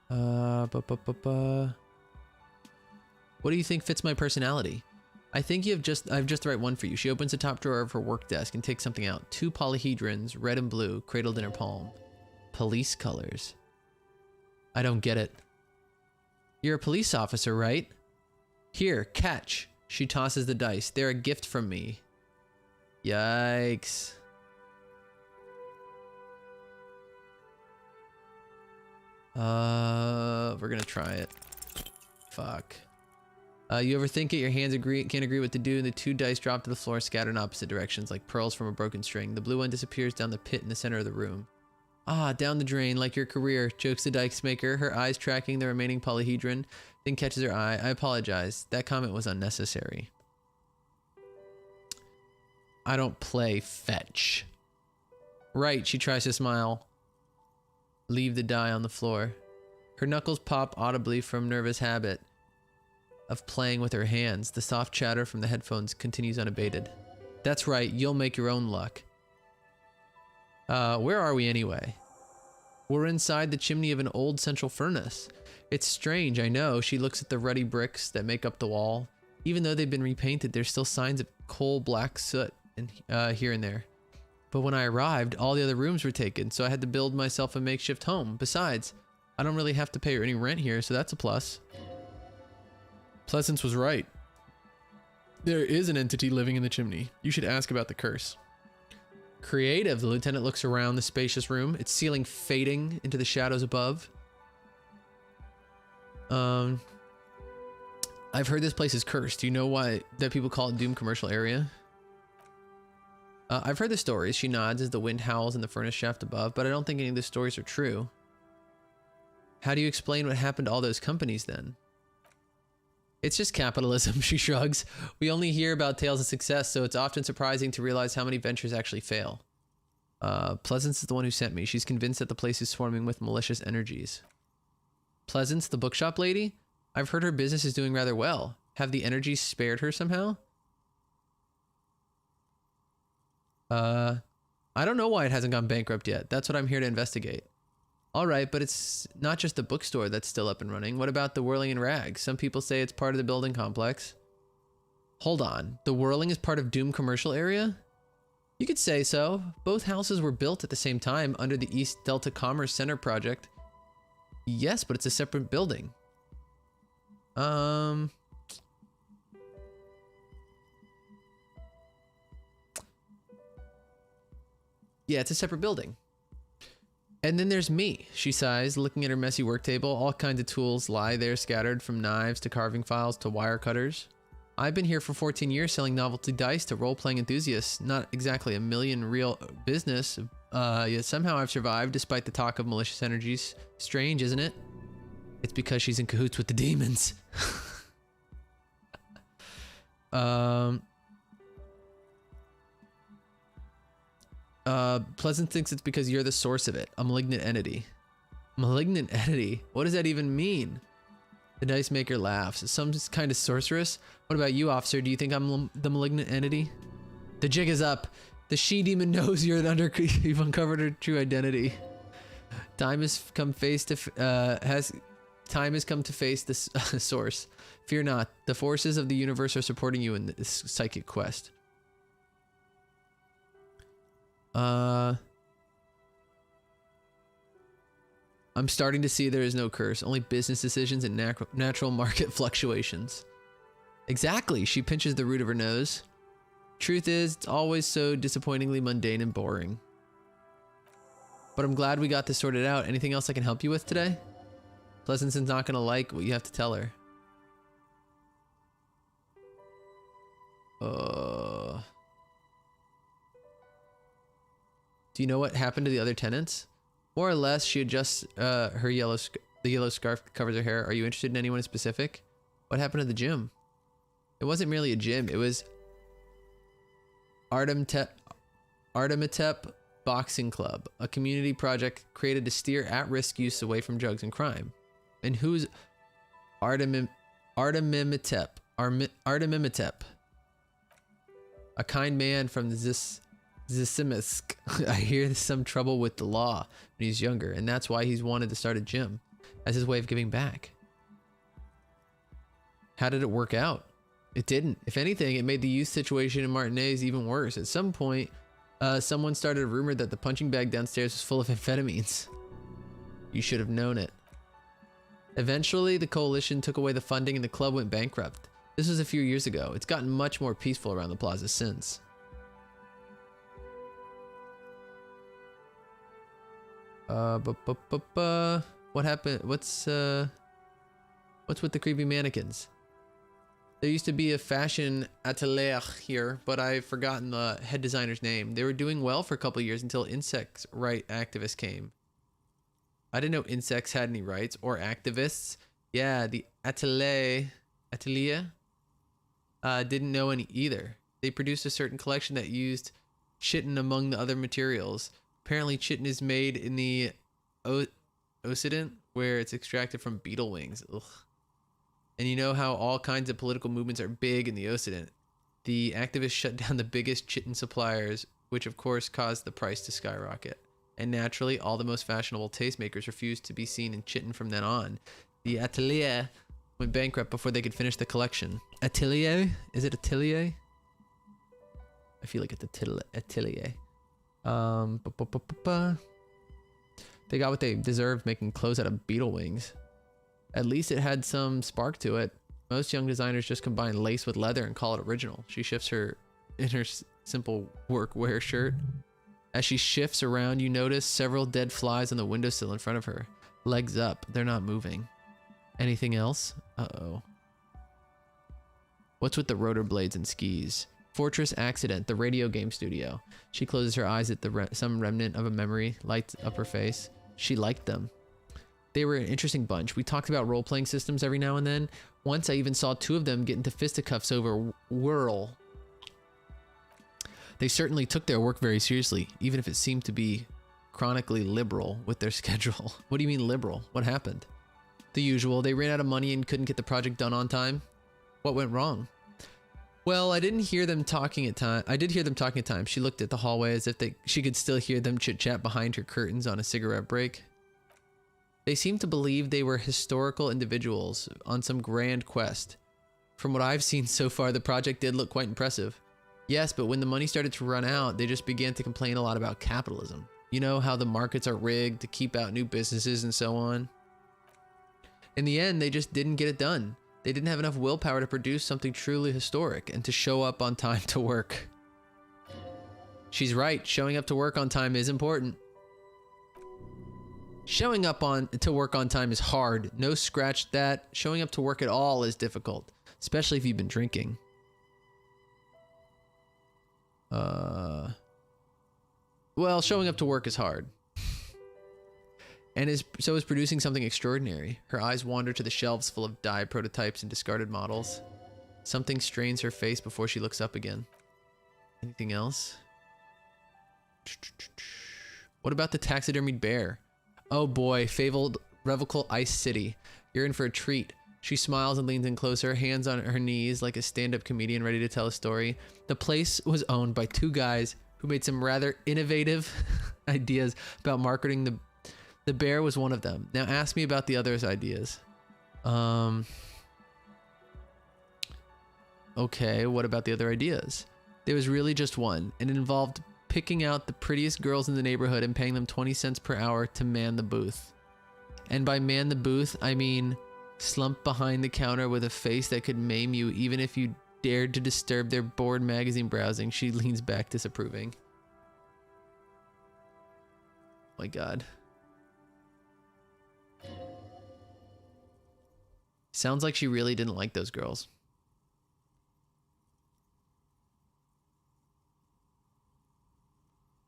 What do you think fits my personality? I think I have just the right one for you. She opens the top drawer of her work desk and takes something out. 2 polyhedrons, red and blue, cradled in her palm. Police colors. I don't get it. You're a police officer, right? Here, catch. She tosses the dice. They're a gift from me. Yikes. We're gonna try it. Fuck. You ever think it? Your hands can't agree what to do, and the 2 dice drop to the floor, scattered in opposite directions, like pearls from a broken string. The blue one disappears down the pit in the center of the room. Ah, down the drain, like your career, jokes the dice maker, her eyes tracking the remaining polyhedron, then catches her eye. I apologize. That comment was unnecessary. I don't play fetch. Right, she tries to smile. Leave the die on the floor. Her knuckles pop audibly from nervous habit of playing with her hands. The soft chatter from the headphones continues unabated. That's right, you'll make your own luck. Where are we anyway? We're inside the chimney of an old central furnace. It's strange, I know. She looks at the ruddy bricks that make up the wall. Even though they've been repainted, there's still signs of coal black soot here and there. But when I arrived, all the other rooms were taken, so I had to build myself a makeshift home. Besides, I don't really have to pay any rent here, so that's a plus. Pleasance was right. There is an entity living in the chimney. You should ask about the curse. Creative. The lieutenant looks around the spacious room, its ceiling fading into the shadows above. I've heard this place is cursed. Do you know why that people call it Doom Commercial Area? I've heard the stories. She nods as the wind howls in the furnace shaft above, but I don't think any of the stories are true. How do you explain what happened to all those companies then? It's just capitalism, she shrugs. We only hear about tales of success, so it's often surprising to realize how many ventures actually fail. Pleasance is the one who sent me. She's convinced that the place is swarming with malicious energies. Pleasance, the bookshop lady? I've heard her business is doing rather well. Have the energies spared her somehow? I don't know why it hasn't gone bankrupt yet. That's what I'm here to investigate. All right, but it's not just the bookstore that's still up and running. What about the Whirling and Rags? Some people say it's part of the building complex. Hold on. The Whirling is part of Doom Commercial Area? You could say so. Both houses were built at the same time under the East Delta Commerce Center project. Yes, but it's a separate building. Yeah, it's a separate building. And then there's me, she sighs, looking at her messy work table. All kinds of tools lie there scattered, from knives to carving files to wire cutters. I've been here for 14 years selling novelty dice to role-playing enthusiasts. Not exactly a million real business, yet somehow I've survived despite the talk of malicious energies. Strange, isn't it? It's because she's in cahoots with the demons. Pleasant thinks it's because you're the source of it. A malignant entity. Malignant entity? What does that even mean? The dice maker laughs. Some kind of sorceress? What about you, officer? Do you think I'm the malignant entity? The jig is up. The she-demon knows you've uncovered her true identity. Time has come face to face the source. Fear not. The forces of the universe are supporting you in this psychic quest. I'm starting to see there is no curse, only business decisions and natural market fluctuations. Exactly, she pinches the root of her nose. Truth is, it's always so disappointingly mundane and boring. But I'm glad we got this sorted out. Anything else I can help you with today? Pleasanton's not gonna like what you have to tell her. Do you know what happened to the other tenants? More or less, she adjusts the yellow scarf that covers her hair. Are you interested in anyone in specific? What happened to the gym? It wasn't merely a gym. It was Artemitep Boxing Club, a community project created to steer at-risk use away from drugs and crime. And who's Artemitep? Artemitep, a kind man from Zisimisk. I hear there's some trouble with the law when he's younger, and that's why he's wanted to start a gym as his way of giving back. How did it work out? It didn't. If anything, it made the youth situation in Martinez even worse. At some point, someone started a rumor that the punching bag downstairs was full of amphetamines. You should have known it. Eventually, the coalition took away the funding and the club went bankrupt. This was a few years ago. It's gotten much more peaceful around the plaza since. What happened? What's with the creepy mannequins? There used to be a fashion atelier here, but I've forgotten the head designer's name. They were doing well for a couple of years until insects right activists came. I didn't know insects had any rights or activists. Yeah, the atelier didn't know any either. They produced a certain collection that used chitin among the other materials. Apparently chitin is made in the Occident, where it's extracted from beetle wings. Ugh. And you know how all kinds of political movements are big in the Occident. The activists shut down the biggest chitin suppliers, which of course caused the price to skyrocket. And naturally, all the most fashionable tastemakers refused to be seen in chitin from then on. The atelier went bankrupt before they could finish the collection. Atelier? Is it atelier? I feel like it's atelier. They got what they deserved, making clothes out of beetle wings. At least it had some spark to it. Most young designers just combine lace with leather and call it original. She shifts her in her simple workwear shirt. As she shifts around, you notice several dead flies on the windowsill in front of her. Legs up, they're not moving. Anything else? Uh-oh. What's with the rotor blades and skis? Fortress Accident, the radio game studio. She closes her eyes at some remnant of a memory, lights up her face. She liked them. They were an interesting bunch. We talked about role-playing systems every now and then. Once I even saw two of them get into fisticuffs over Whirl. They certainly took their work very seriously, even if it seemed to be chronically liberal with their schedule. What do you mean liberal? What happened? The usual. They ran out of money and couldn't get the project done on time. What went wrong? Well, I didn't hear them talking at time. I did hear them talking at times. She looked at the hallway as if she could still hear them chit-chat behind her curtains on a cigarette break. They seemed to believe they were historical individuals on some grand quest. From what I've seen so far, the project did look quite impressive. Yes, but when the money started to run out, they just began to complain a lot about capitalism. You know how the markets are rigged to keep out new businesses and so on. In the end, they just didn't get it done. They didn't have enough willpower to produce something truly historic and to show up on time to work. She's right. Showing up to work on time is important. Showing up to work on time is hard. No, scratch that. Showing up to work at all is difficult, especially if you've been drinking. Well, showing up to work is hard. And so is producing something extraordinary. Her eyes wander to the shelves full of dye prototypes and discarded models. Something strains her face before she looks up again. Anything else? What about the taxidermied bear? Oh boy, fabled Revocal Ice City. You're in for a treat. She smiles and leans in closer, hands on her knees like a stand-up comedian ready to tell a story. The place was owned by two guys who made some rather innovative ideas about marketing. The bear was one of them. Now ask me about the others' ideas. Okay, what about the other ideas? There was really just one, and it involved picking out the prettiest girls in the neighborhood and paying them 20 cents per hour to man the booth. And by man the booth, I mean slump behind the counter with a face that could maim you even if you dared to disturb their bored magazine browsing. She leans back disapproving. My God. Sounds like she really didn't like those girls.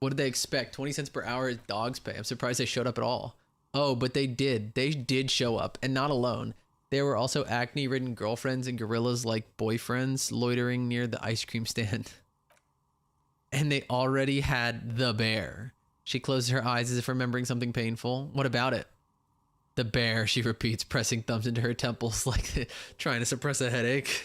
What did they expect? 20 cents per hour is dog's pay. I'm surprised they showed up at all. Oh, but they did. They did show up, and not alone. There were also acne-ridden girlfriends and gorillas-like boyfriends loitering near the ice cream stand. And they already had the bear. She closes her eyes as if remembering something painful. What about it? The bear, she repeats, pressing thumbs into her temples like trying to suppress a headache.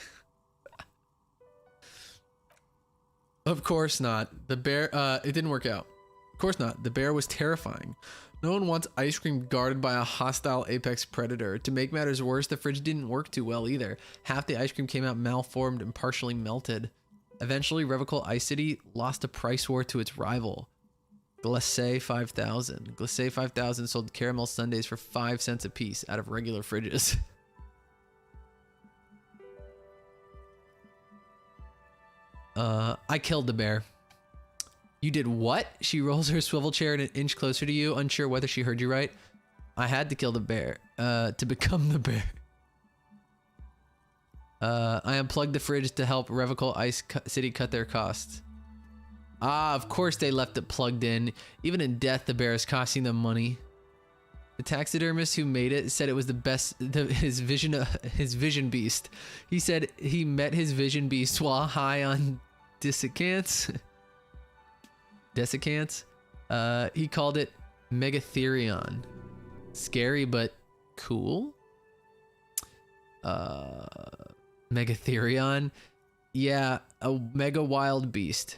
Of course not. The bear, it didn't work out. Of course not. The bear was terrifying. No one wants ice cream guarded by a hostile apex predator. To make matters worse, the fridge didn't work too well either. Half the ice cream came out malformed and partially melted. Eventually, Revocal Ice City lost a price war to its rival, Glacé 5000. Glacé 5000 sold caramel sundaes for 5 cents a piece out of regular fridges. I killed the bear. You did what? She rolls her swivel chair an inch closer to you, unsure whether she heard you right. I had to kill the bear, to become the bear. I unplugged the fridge to help Revocal Ice City cut their costs. Ah, of course they left it plugged in. Even in death, the bear is costing them money. The taxidermist who made it said it was the best, his vision beast. He said he met his vision beast while high on desiccants. He called it Megatherion. Scary, but cool. Megatherion. Yeah, a mega wild beast.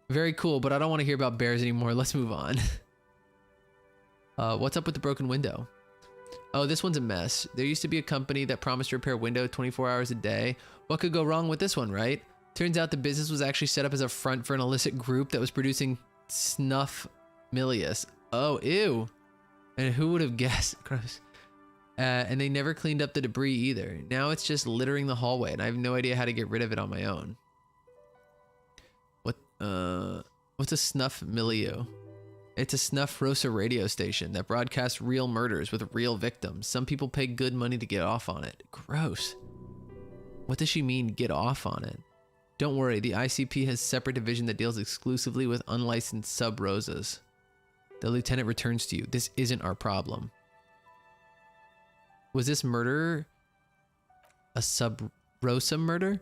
Very cool, but I don't want to hear about bears anymore. Let's move on. What's up with the broken window? Oh, this one's a mess. There used to be a company that promised to repair window 24 hours a day. What could go wrong with this one, right? Turns out the business was actually set up as a front for an illicit group that was producing snuff milius. Oh, ew. And who would have guessed? Gross. And they never cleaned up the debris either. Now it's just littering the hallway, and I have no idea how to get rid of it on my own. What's a snuff milieu? It's a snuff rosa radio station that broadcasts real murders with real victims. Some people pay good money to get off on it. Gross. What does she mean, get off on it? Don't worry, the ICP has a separate division that deals exclusively with unlicensed sub-rosas. The lieutenant returns to you. This isn't our problem. Was this murder a sub-rosa murder?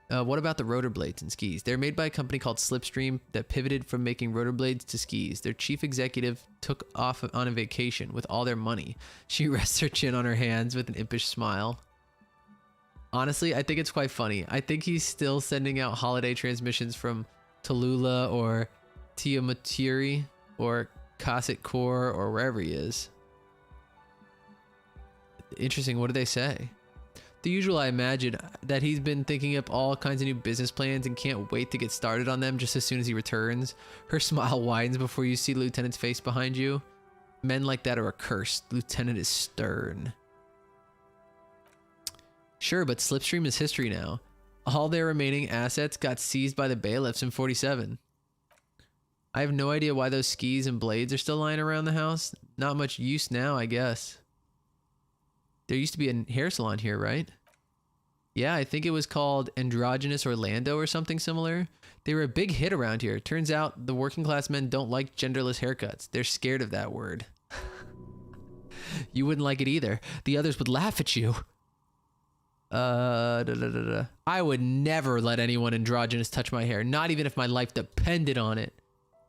What about the rotor blades and skis? They're made by a company called Slipstream that pivoted from making rotor blades to skis. Their chief executive took off on a vacation with all their money. She rests her chin on her hands with an impish smile. Honestly, I think it's quite funny. I think he's still sending out holiday transmissions from Tallulah or Tiamatiri or Kasset Core or wherever he is. Interesting. What do they say? The usual, I imagine, that he's been thinking up all kinds of new business plans and can't wait to get started on them just as soon as he returns. Her smile widens before you see the lieutenant's face behind you. Men like that are accursed. Lieutenant is stern. Sure, but Slipstream is history now. All their remaining assets got seized by the bailiffs in 47. I have no idea why those skis and blades are still lying around the house. Not much use now, I guess. There used to be a hair salon here, right? Yeah, I think it was called Androgynous Orlando or something similar. They were a big hit around here. Turns out the working class men don't like genderless haircuts. They're scared of that word. You wouldn't like it either. The others would laugh at you. I would never let anyone androgynous touch my hair, not even if my life depended on it.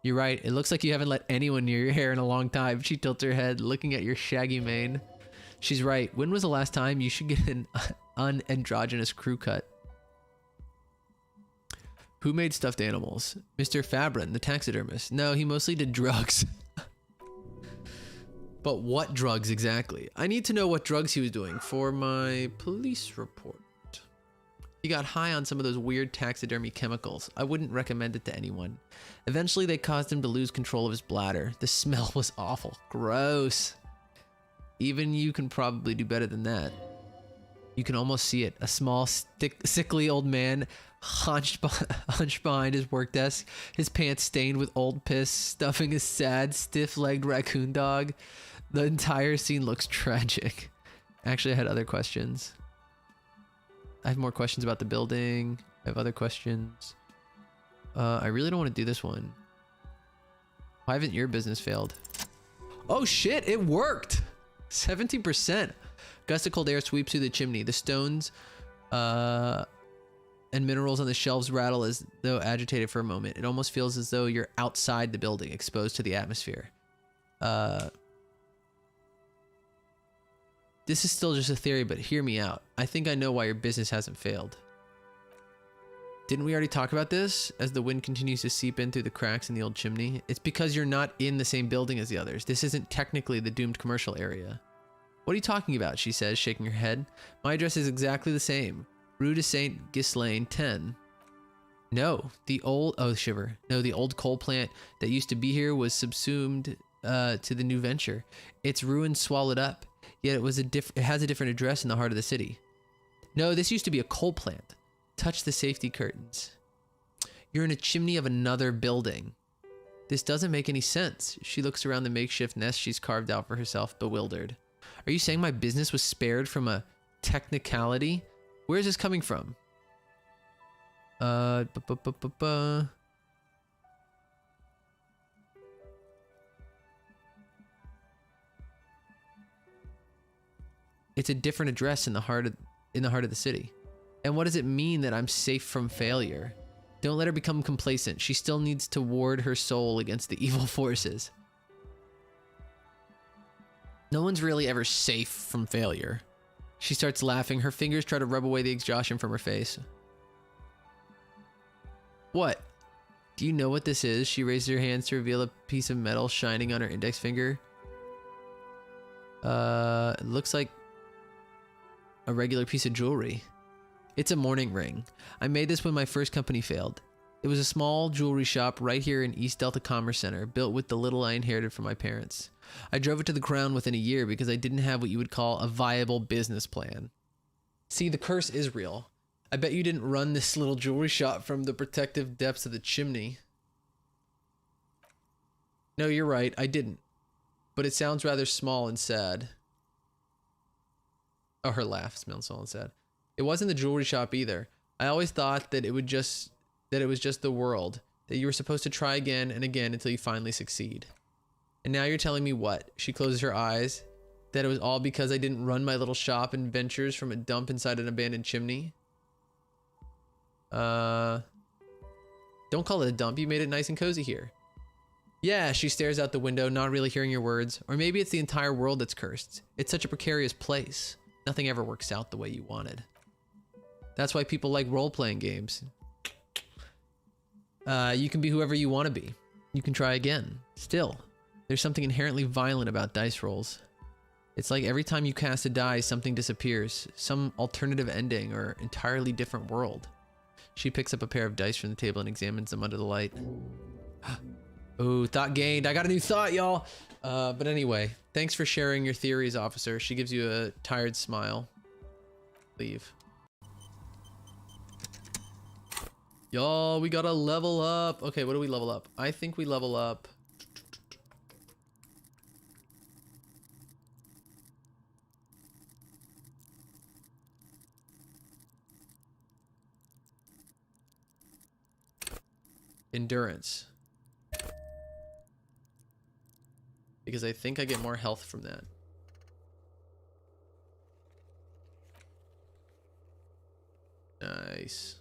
You're right. It looks like you haven't let anyone near your hair in a long time. She tilts her head, looking at your shaggy mane. She's right. When was the last time you should get an unandrogynous crew cut? Who made stuffed animals? Mr. Fabrin, the taxidermist. No, he mostly did drugs. But what drugs exactly? I need to know what drugs he was doing for my police report. He got high on some of those weird taxidermy chemicals. I wouldn't recommend it to anyone. Eventually, they caused him to lose control of his bladder. The smell was awful. Gross. Even you can probably do better than that. You can almost see it. A small, sickly old man hunched behind his work desk, his pants stained with old piss, stuffing a sad, stiff-legged raccoon dog. The entire scene looks tragic. Actually, I had other questions. I have more questions about the building. I have other questions. I really don't want to do this one. Why haven't your business failed? Oh shit, it worked! 17%. Gust of cold air sweeps through the chimney. The stones and minerals on the shelves rattle as though agitated for a moment. It almost feels as though you're outside the building, exposed to the atmosphere. This is still just a theory, but hear me out. I think I know why your business hasn't failed. Didn't we already talk about this? As the wind continues to seep in through the cracks in the old chimney. It's because you're not in the same building as the others. This isn't technically the doomed commercial area. What are you talking about? She says, shaking her head. My address is exactly the same. Rue de Saint Ghislaine 10. No, the old... Oh, shiver. No, the old coal plant that used to be here was subsumed to the new venture. Its ruins swallowed up. Yet it has a different address in the heart of the city. No, this used to be a coal plant. Touch the safety curtains. You're in a chimney of another building. This doesn't make any sense. She looks around the makeshift nest she's carved out for herself, bewildered. Are you saying my business was spared from a technicality? Where is this coming from? It's a different address in the heart of the city. And what does it mean that I'm safe from failure? Don't let her become complacent. She still needs to ward her soul against the evil forces. No one's really ever safe from failure. She starts laughing. Her fingers try to rub away the exhaustion from her face. What? Do you know what this is? She raises her hands to reveal a piece of metal shining on her index finger. It looks like a regular piece of jewelry. It's a mourning ring. I made this when my first company failed. It was a small jewelry shop right here in East Delta Commerce Center, built with the little I inherited from my parents. I drove it to the ground within a year because I didn't have what you would call a viable business plan. See, the curse is real. I bet you didn't run this little jewelry shop from the protective depths of the chimney. No, you're right, I didn't. But it sounds rather small and sad. Oh, her laugh smells small and sad. It wasn't the jewelry shop either. I always thought that it was just the world, that you were supposed to try again and again until you finally succeed. And now you're telling me what? She closes her eyes. That it was all because I didn't run my little shop and ventures from a dump inside an abandoned chimney? Don't call it a dump. You made it nice and cozy here. Yeah, she stares out the window, not really hearing your words. Or maybe it's the entire world that's cursed. It's such a precarious place. Nothing ever works out the way you wanted. That's why people like role-playing games. You can be whoever you want to be. You can try again. Still, there's something inherently violent about dice rolls. It's like every time you cast a die, something disappears. Some alternative ending or entirely different world. She picks up a pair of dice from the table and examines them under the light. Oh, thought gained. I got a new thought, y'all. But anyway, thanks for sharing your theories, officer. She gives you a tired smile. Leave. Y'all, we gotta level up. Okay, what do we level up? I think we level up. Endurance. Because I think I get more health from that. Nice.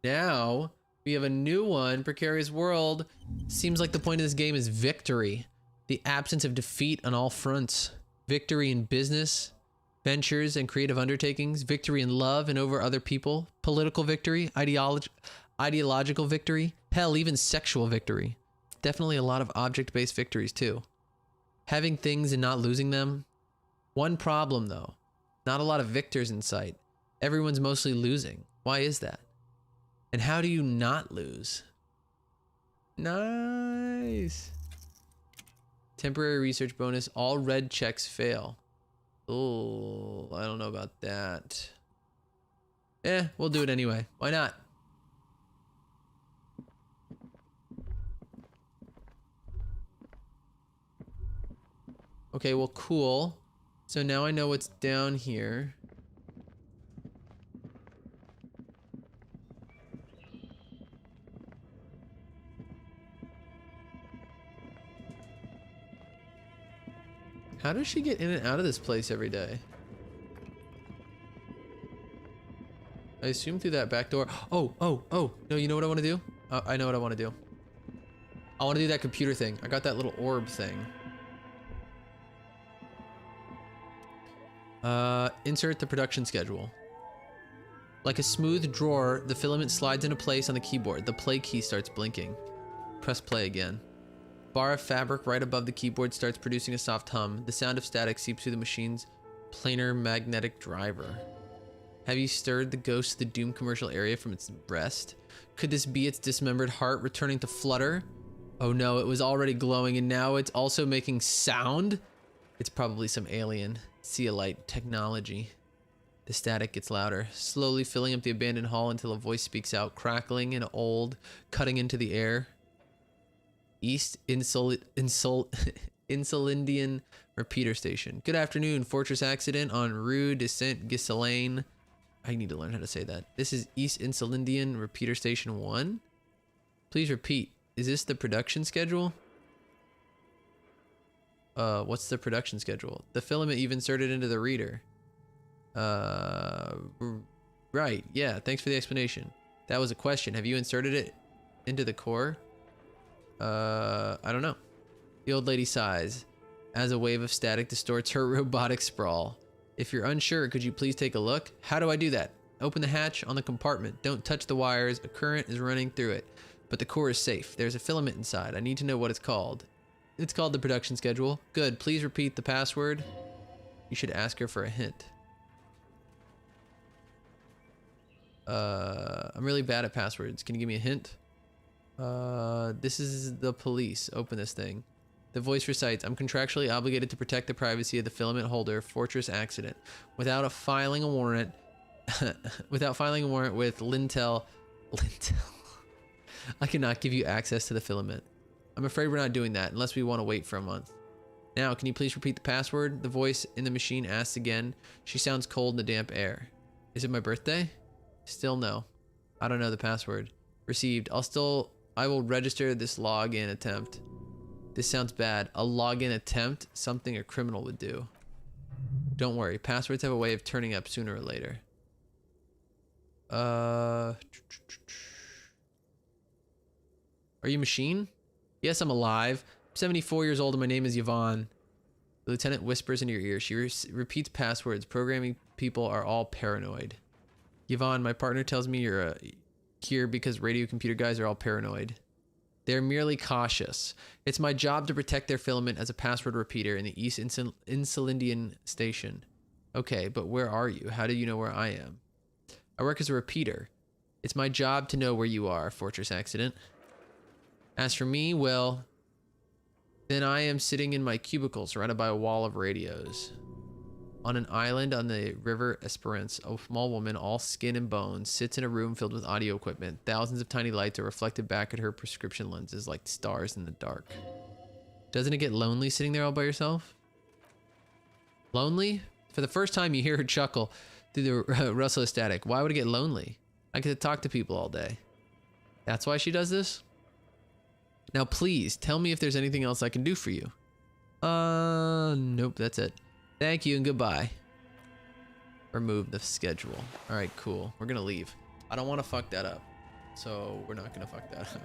Now, we have a new one, Precarious World. Seems like the point of this game is victory. The absence of defeat on all fronts. Victory in business, ventures, and creative undertakings. Victory in love and over other people. Political victory, ideological victory. Hell, even sexual victory. Definitely a lot of object-based victories, too. Having things and not losing them. One problem, though. Not a lot of victors in sight. Everyone's mostly losing. Why is that? And how do you not lose? Nice. Temporary research bonus. All red checks fail. Oh, I don't know about that. We'll do it anyway. Why not? Okay, well, cool. So now I know what's down here. How does she get in and out of this place every day? I assume through that back door. Oh. No, you know what I want to do? I know what I want to do. I want to do that computer thing. I got that little orb thing. Insert the production schedule. Like a smooth drawer, the filament slides into place on the keyboard. The play key starts blinking. Press play again. Bar of fabric right above the keyboard starts producing a soft hum. The sound of static seeps through the machine's planar magnetic driver. Have you stirred the ghost of the Doom commercial area from its breast? Could this be its dismembered heart returning to flutter? Oh no, it was already glowing and now it's also making sound? It's probably some alien Seolite technology. The static gets louder, slowly filling up the abandoned hall until a voice speaks out, crackling and old, cutting into the air. East Insulindian repeater station. Good afternoon, Fortress Accident on Rue de Saint Ghislaine. I need to learn how to say that. This is East Insulindian repeater station 1. Please repeat. Is this the production schedule? What's the production schedule? The filament you've inserted into the reader. Right. Yeah, thanks for the explanation. That was a question. Have you inserted it into the core? I don't know. The old lady sighs as a wave of static distorts her robotic sprawl. If you're unsure, could you please take a look? How do I do that? Open the hatch on the compartment. Don't touch the wires. A current is running through it. But the core is safe. There's a filament inside. I need to know what it's called. It's called the production schedule. Good. Please repeat the password. You should ask her for a hint. I'm really bad at passwords. Can you give me a hint? This is the police. Open this thing. The voice recites, I'm contractually obligated to protect the privacy of the filament holder, Fortress Accident, without filing a warrant with Lintel. I cannot give you access to the filament. I'm afraid we're not doing that unless we want to wait for a month. Now, can you please repeat the password? The voice in the machine asks again. She sounds cold in the damp air. Is it my birthday? Still no. I don't know the password. Received. I will register this login attempt. This sounds bad. A login attempt? Something a criminal would do. Don't worry. Passwords have a way of turning up sooner or later. Are you a machine? Yes, I'm alive. I'm 74 years old and my name is Yvonne. The lieutenant whispers into your ear. She repeats passwords. Programming people are all paranoid. Yvonne, my partner tells me you're here because radio computer guys are all paranoid. They're merely cautious. It's my job to protect their filament as a password repeater in the East Insulindian station. Okay, but where are you? How do you know where I am? I work as a repeater. It's my job to know where you are, Fortress Accident. As for me, well, then I am sitting in my cubicle surrounded by a wall of radios. On an island on the River Esperance, a small woman, all skin and bones, sits in a room filled with audio equipment. Thousands of tiny lights are reflected back at her prescription lenses like stars in the dark. Doesn't it get lonely sitting there all by yourself? Lonely? For the first time you hear her chuckle through the rustle of static. Why would it get lonely? I get to talk to people all day. That's why she does this? Now please, tell me if there's anything else I can do for you. Nope, that's it. Thank you and goodbye. Remove the schedule. All right, cool. We're gonna leave. I don't want to fuck that up, so we're not gonna fuck that up.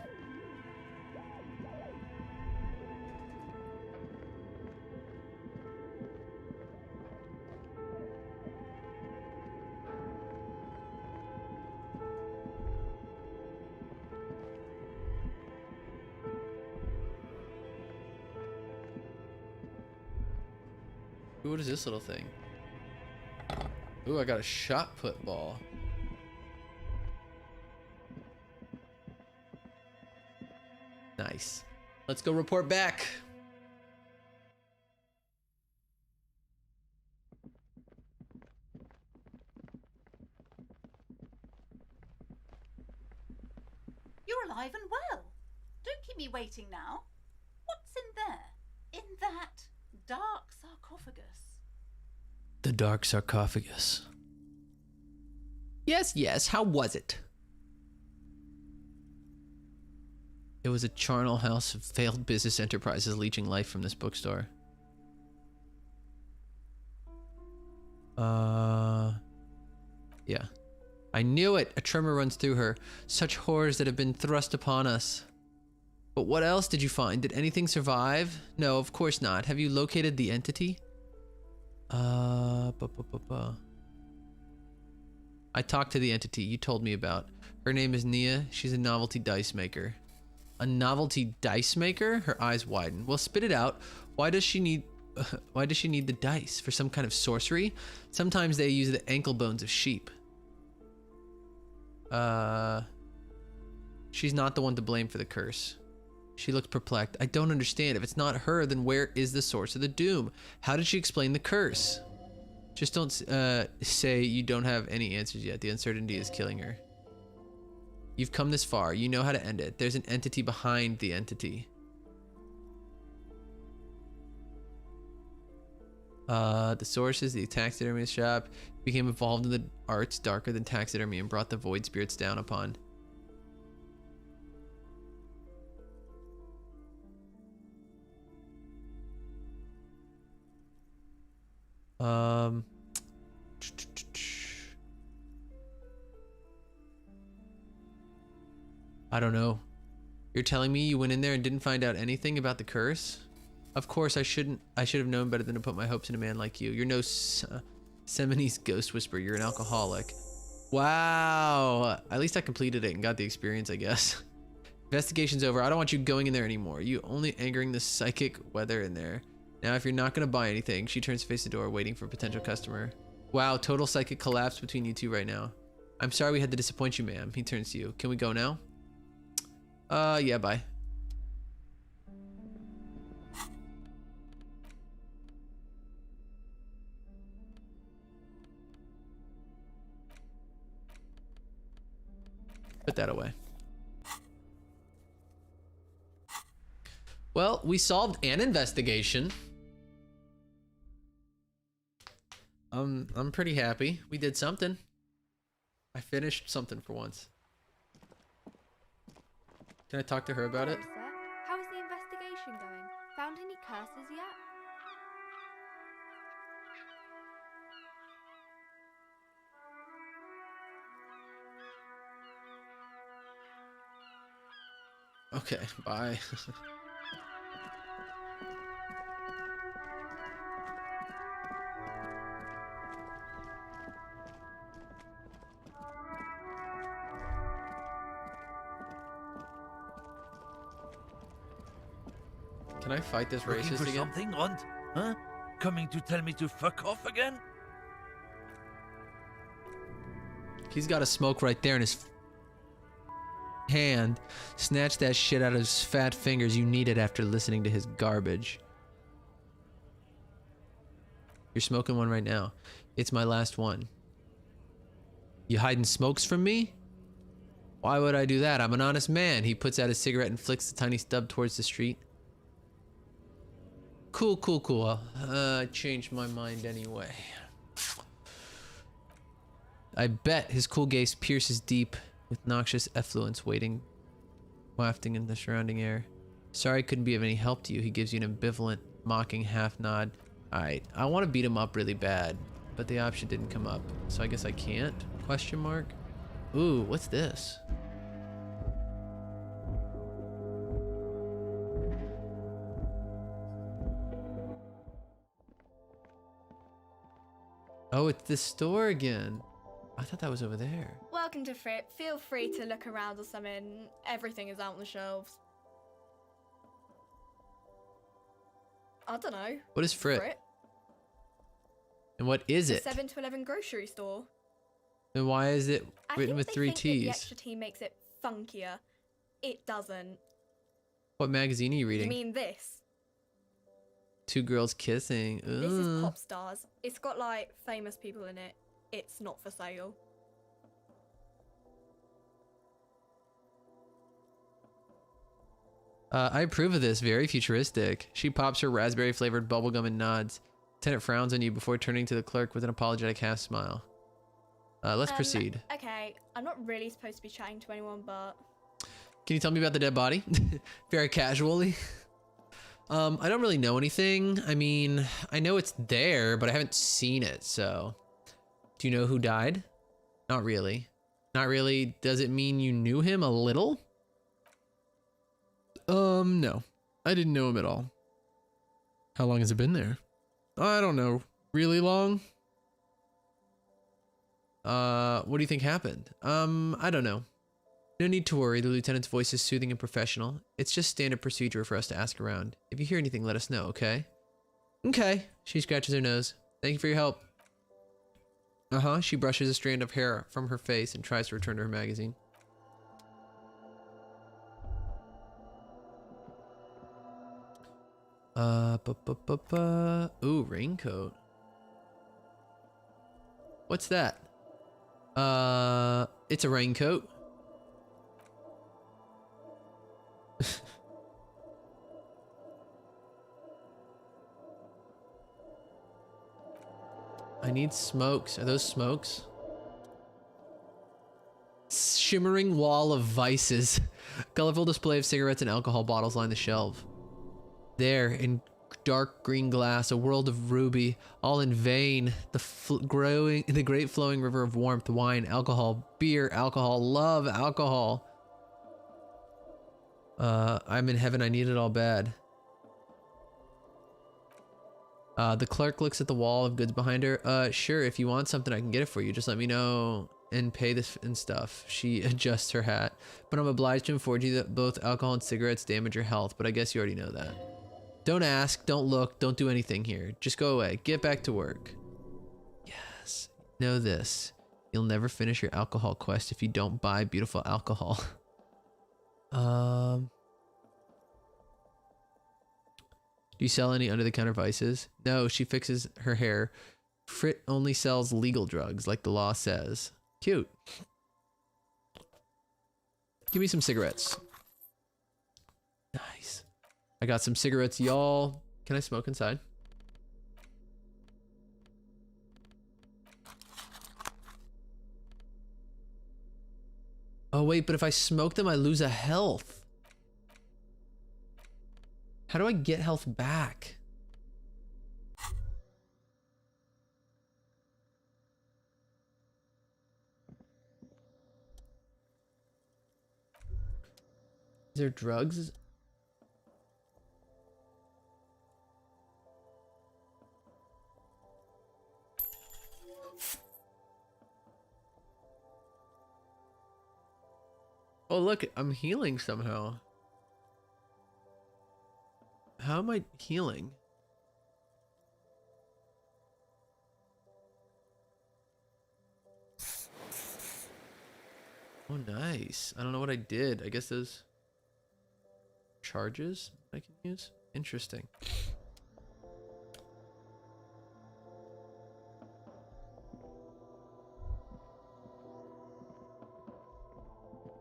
Ooh, what is this little thing? Ooh, I got a shot put ball. Nice. Let's go report back. You're alive and well. Don't keep me waiting now. What's in there? In that dark sarcophagus? The dark sarcophagus. Yes, yes. How was it? It was a charnel house of failed business enterprises leeching life from this bookstore. Yeah. I knew it! A tremor runs through her. Such horrors that have been thrust upon us. But what else did you find? Did anything survive? No, of course not. Have you located the entity? I talked to the entity you told me about. Her name is Nia. She's a novelty dice maker. A novelty dice maker? Her eyes widen. Well, spit it out. Why does she need the dice? For some kind of sorcery? Sometimes they use the ankle bones of sheep. She's not the one to blame for the curse. She looks perplexed. I don't understand. If it's not her, then where is the source of the doom? How did she explain the curse? Just don't say you don't have any answers yet. The uncertainty is killing her. You've come this far. You know how to end it. There's an entity behind the entity. The sources, the taxidermist shop, became involved in the arts darker than taxidermy and brought the void spirits down upon. I don't know. You're telling me you went in there and didn't find out anything about the curse? Of course I shouldn't. I should have known better than to put my hopes in a man like you. You're no Semini's ghost whisperer. You're an alcoholic. Wow. At least I completed it and got the experience, I guess. Investigation's over. I don't want you going in there anymore. You only angering the psychic weather in there. Now, if you're not going to buy anything, she turns to face the door, waiting for a potential customer. Wow, total psychic collapse between you two right now. I'm sorry we had to disappoint you, ma'am. He turns to you. Can we go now? Yeah, bye. Put that away. Well, we solved an investigation. I'm pretty happy. We did something. I finished something for once. Can I talk to her about it? Hello, sir. How is the investigation going? Found any curses yet? Okay, bye. Can I fight this Looking racist for again? something, Runt? Huh? Coming to tell me to fuck off again? He's got a smoke right there in his hand. Snatch that shit out of his fat fingers. You need it after listening to his garbage. You're smoking one right now. It's my last one. You hiding smokes from me? Why would I do that? I'm an honest man. He puts out his cigarette and flicks the tiny stub towards the street. Cool, cool, cool. I changed my mind anyway. I bet his cool gaze pierces deep with noxious effluence wafting in the surrounding air. Sorry I couldn't be of any help to you. He gives you an ambivalent, mocking half nod. Alright, I want to beat him up really bad. but the option didn't come up. So I guess I can't? Question mark? Ooh, what's this? Oh, it's the store again. I thought that was over there. Welcome to Frit. Feel free to look around or something. Everything is out on the shelves. I don't know. What is Frit? And what is it? 7 to 11 grocery store. Then why is it written with 3 think that T's? the extra T makes it funkier. It doesn't. What magazine are you You reading? mean this? 2 girls kissing. Ooh. This is Pop Stars. It's got like famous people in it. It's not for sale. I approve of this. Very futuristic. She pops her raspberry flavored bubblegum and nods. Tenant frowns on you before turning to the clerk with an apologetic half smile. Let's proceed. Okay, I'm not really supposed to be chatting to anyone, but... Can you tell me about the dead body? Very casually. I don't really know anything. I mean, I know it's there, but I haven't seen it, so... Do you know who died? Not really. Not really. Does it mean you knew him a little? No. I didn't know him at all. How long has it been there? I don't know. Really long? What do you think happened? I don't know. No need to worry, the lieutenant's voice is soothing and professional. It's just standard procedure for us to ask around. If you hear anything, let us know, okay? Okay. She scratches her nose. Thank you for your help. Uh-huh. She brushes a strand of hair from her face and tries to return to her magazine. Ooh, raincoat. What's that? It's a raincoat. I need smokes. Are those smokes? Shimmering wall of vices. Colorful display of cigarettes and alcohol bottles line the shelf. There, in dark green glass, a world of ruby, all in vain. The great flowing river of warmth, wine, alcohol, beer, alcohol, love, alcohol. I'm in heaven. I need it all bad. The clerk looks at the wall of goods behind her. Sure, if you want something, I can get it for you. Just let me know and pay this and stuff. She adjusts her hat. But I'm obliged to inform you that both alcohol and cigarettes damage your health, but I guess you already know that. Don't ask, don't look, don't do anything here. Just go away. Get back to work. Yes. Know this. You'll never finish your alcohol quest if you don't buy beautiful alcohol. Do you sell any under-the-counter vices? No, she fixes her hair. Frit only sells legal drugs, like the law says. Cute. Give me some cigarettes. Nice. I got some cigarettes, y'all. Can I smoke inside? Oh wait, but if I smoke them, I lose a health. How do I get health back? Is there drugs? Oh look, I'm healing somehow. How am I healing? Oh, nice. I don't know what I did. I guess those charges I can use. Interesting.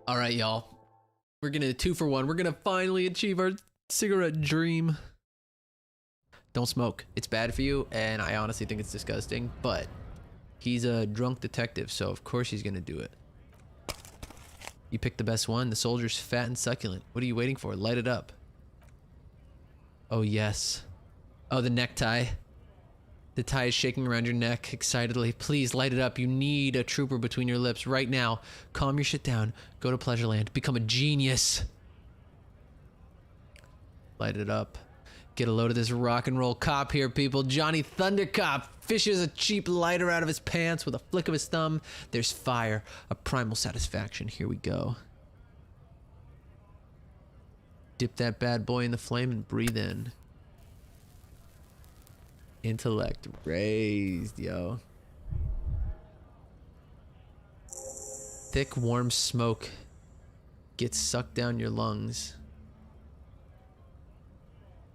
All right, y'all. We're gonna 2 for 1. We're gonna finally achieve our cigarette dream. Don't smoke. It's bad for you, and I honestly think it's disgusting, but he's a drunk detective, so of course he's gonna do it. You picked the best one. The soldier's fat and succulent. What are you waiting for? Light it up. Oh, yes. Oh, the necktie. The tie is shaking around your neck excitedly. Please light it up. You need a trooper between your lips right now. Calm your shit down. Go to Pleasureland. Become a genius. Light it up. Get a load of this rock and roll cop here, people. Johnny Thundercop fishes a cheap lighter out of his pants with a flick of his thumb. There's fire. A primal satisfaction. Here we go. Dip that bad boy in the flame and breathe in. Intellect raised, yo. Thick, warm smoke gets sucked down your lungs.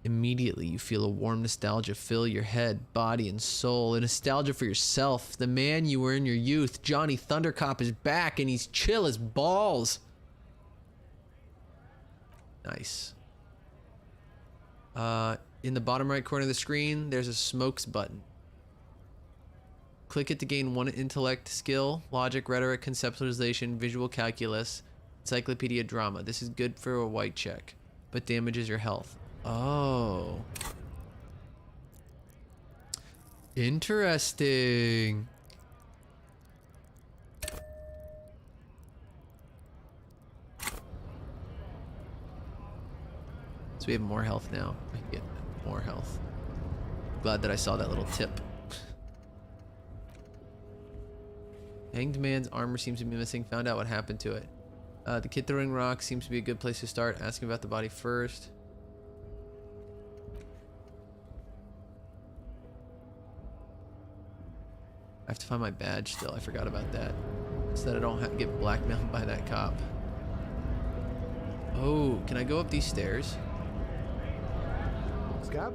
Immediately, you feel a warm nostalgia fill your head, body, and soul. A nostalgia for yourself, the man you were in your youth. Johnny Thundercop is back, and he's chill as balls. Nice. In the bottom right corner of the screen, there's a smokes button. Click it to gain one intellect skill: logic, rhetoric, conceptualization, visual calculus, encyclopedia drama. This is good for a white check, but damages your health. Oh. Interesting. So we have more health now. I can get more health. Glad that I saw that little tip. Hanged man's armor seems to be missing. Found out what happened to it. The kid throwing rocks seems to be a good place to start. Asking about the body first. I have to find my badge still. I forgot about that. So that I don't have to get blackmailed by that cop. Oh, can I go up these stairs? Scab?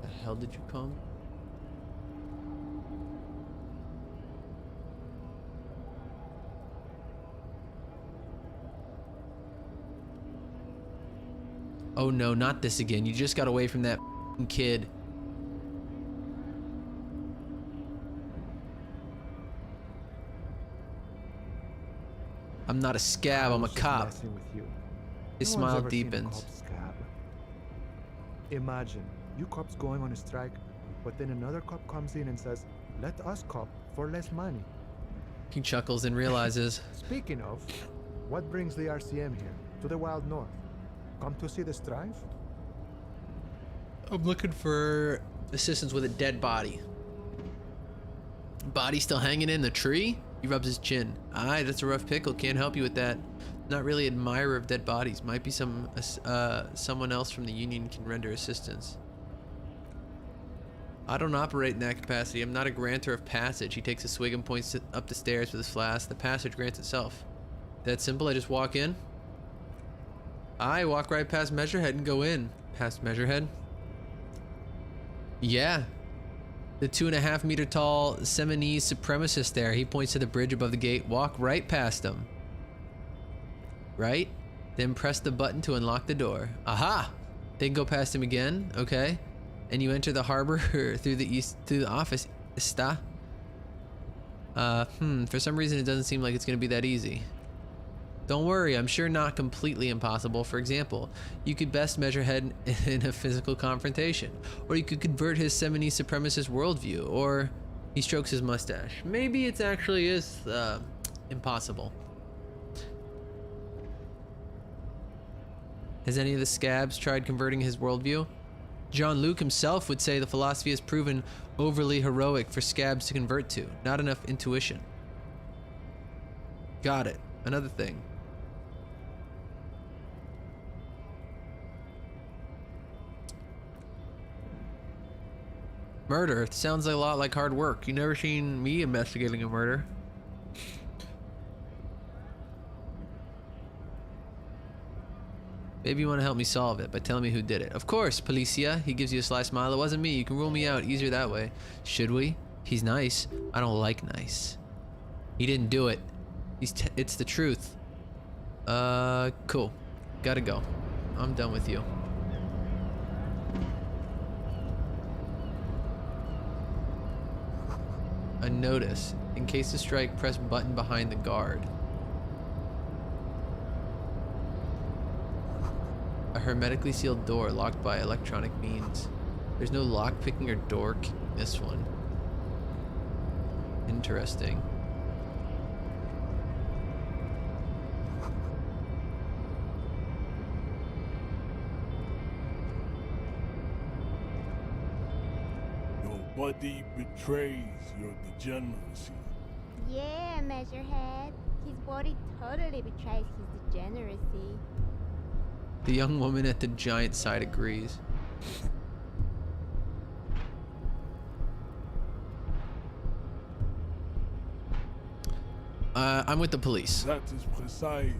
The hell did you come? Oh no, not this again. You just got away from that kid. I'm not a scab, I'm a cop. His smile deepens. Imagine, you cops going on a strike, but then another cop comes in and says, let us cop for less money. He chuckles and realizes. Speaking of, what brings the RCM here, to the Wild North? Come to see the strife? I'm looking for assistance with a dead body. Body still hanging in the tree? He rubs his chin. Aye, that's a rough pickle. Can't help you with that. Not really admirer of dead bodies. Might be someone else from the Union can render assistance. I don't operate in that capacity. I'm not a grantor of passage. He takes a swig and points up the stairs with his flask. The passage grants itself. That simple? I just walk in? I walk right past Measurehead and go in. Past Measurehead? Yeah. The 2.5 meter tall Seminese supremacist there. He points to the bridge above the gate. Walk right past him. Right? Then press the button to unlock the door. Aha! Then go past him again. Okay. And you enter the harbor through the office. Está. For some reason it doesn't seem like it's gonna be that easy. Don't worry, I'm sure not completely impossible. For example, you could best Measurehead in a physical confrontation, or you could convert his Seminese supremacist worldview, or he strokes his mustache. Maybe it actually is impossible. Has any of the scabs tried converting his worldview? John Luke himself would say the philosophy has proven overly heroic for scabs to convert to. Not enough intuition. Got it. Another thing. Murder. It sounds a lot like hard work. You never seen me investigating a murder. Maybe you want to help me solve it by telling me who did it. Of course, Policia. He gives you a sly smile. It wasn't me. You can rule me out. Easier that way. Should we? He's nice. I don't like nice. He didn't do it. It's the truth. Cool. Gotta go. I'm done with you. A notice. In case of strike, press button behind the guard. A hermetically sealed door locked by electronic means. There's no lock picking or door key in this one. Interesting. Your body betrays your degeneracy. Yeah, Measurehead. His body totally betrays his degeneracy. The young woman at the giant side agrees. I'm with the police. That is precisely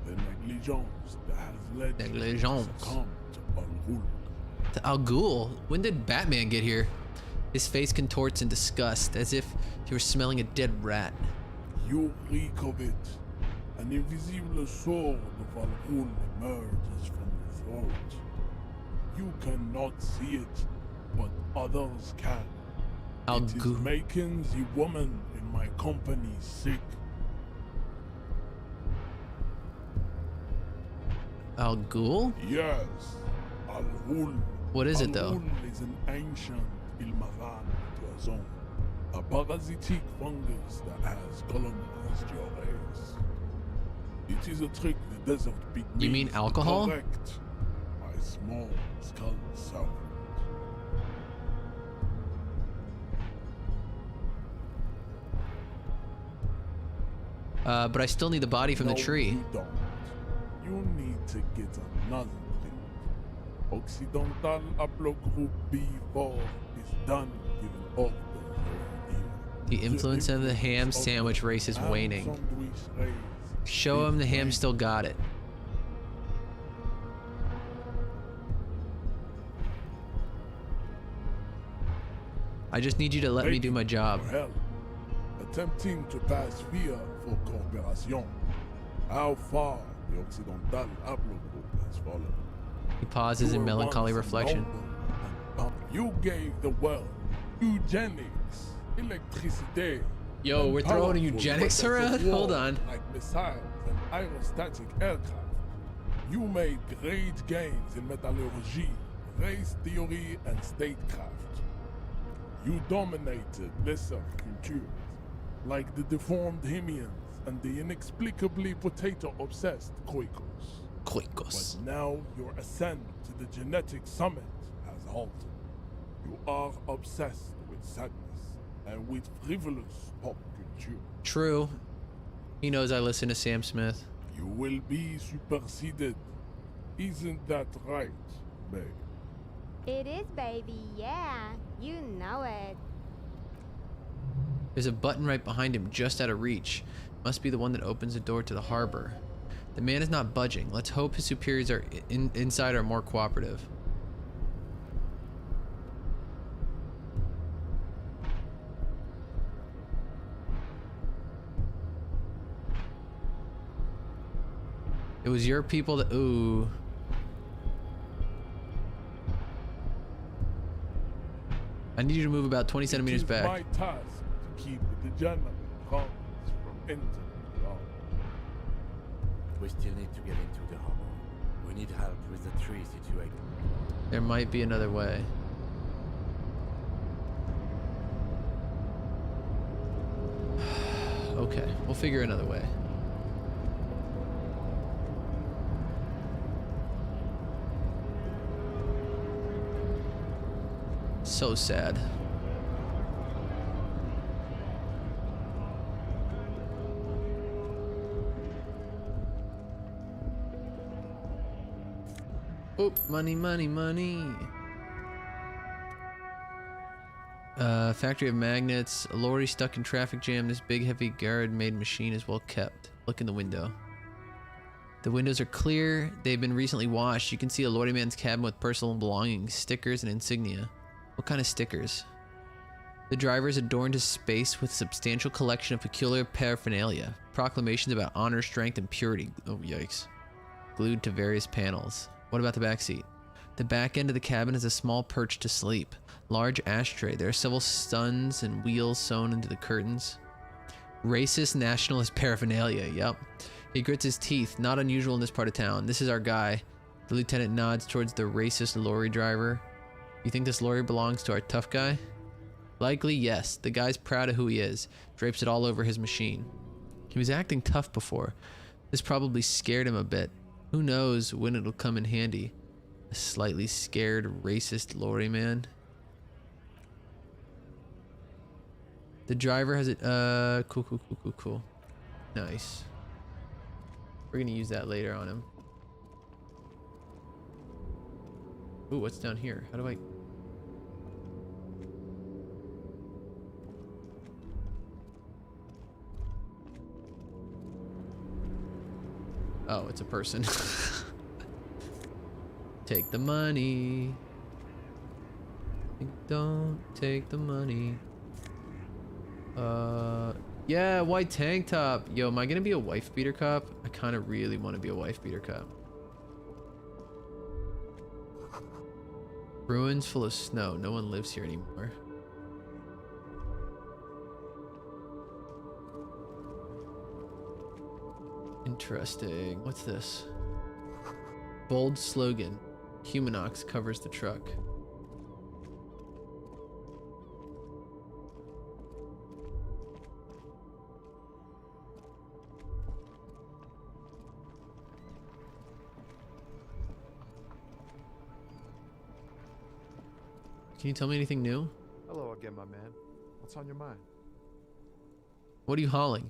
the negligence that has led you Negligence. to succumb to Al-Ghul. To Al Ghul? When did Batman get here? His face contorts in disgust, as if he were smelling a dead rat. You reek of it. An invisible sword of Al-Ghul emerges from your throat. You cannot see it, but others can. Al It is Ghul. making the woman in my company sick. Al Ghul? Yes, Al-Ghul. What is it, though? Al-Ghul is an ancient Ilmaran poison, a parasitic fungus that has colonized your race. It is a trick the desert pygmies You mean alcohol? correct by small skull serpent. But I still need the body from the No, tree. You don't. You need to get another drink. Occidental Haplogroup B4 is done giving orders around here. The influence of the ham influence of sandwich race is ham waning. sandwich race Show is him the ham waning. still got it. I just need you to let me do my job. For hell, attempting to pass fear for cooperation. How far the Occidental Haplogroup has fallen. He pauses You in were melancholy once reflection. noble and powerful. You gave the world eugenics, electricity. Yo, and we're throwing powerful eugenics weapons of around? war Hold on. Like missiles and aerostatic aircraft. You made great gains in metallurgy, race theory, and statecraft. You dominated lesser cultures, like the deformed Hemians and the inexplicably potato-obsessed Quakers. Quakos. But now your ascent to the genetic summit has halted. You are obsessed with sadness and with frivolous pop culture. True. He knows I listen to Sam Smith. You will be superseded. Isn't that right, babe? It is, baby, yeah. You know it. There's a button right behind him, just out of reach. Must be the one that opens the door to the harbor. The man is not budging. Let's hope his superiors are inside are more cooperative. It was your people that... Ooh. I need you to move about 20 centimeters It is back. my task to keep the degenerate cons from entering the army. We still need to get into the harbor. We need help with the tree situation. There might be another way. Okay, we'll figure another way. So sad. Oh, money, money, money. Factory of magnets. A lorry stuck in traffic jam. This big, heavy Garrett-made machine is well kept. Look in the window. The windows are clear. They've been recently washed. You can see a lorry man's cabin with personal belongings, stickers, and insignia. What kind of stickers? The driver is adorned his space with a substantial collection of peculiar paraphernalia. Proclamations about honor, strength, and purity. Oh, yikes. Glued to various panels. What about the back seat? The back end of the cabin is a small perch to sleep. Large ashtray. There are several studs and wheels sewn into the curtains. Racist nationalist paraphernalia. Yep. He grits his teeth. Not unusual in this part of town. This is our guy. The lieutenant nods towards the racist lorry driver. You think this lorry belongs to our tough guy? Likely, yes. The guy's proud of who he is. Drapes it all over his machine. He was acting tough before. This probably scared him a bit. Who knows when it'll come in handy. A slightly scared racist lorry man. The driver has it. Cool. Nice. We're gonna use that later on him. Ooh, what's down here? How do I... Oh, it's a person. Take the money. Don't take the money. Yeah, white tank top. Yo, am I gonna be a wife beater cop? I kind of really want to be a wife beater cop. Ruins full of snow. No one lives here anymore. Interesting. What's this? Bold slogan. Humanox covers the truck. Can you tell me anything new? Hello again, my man. What's on your mind? What are you hauling?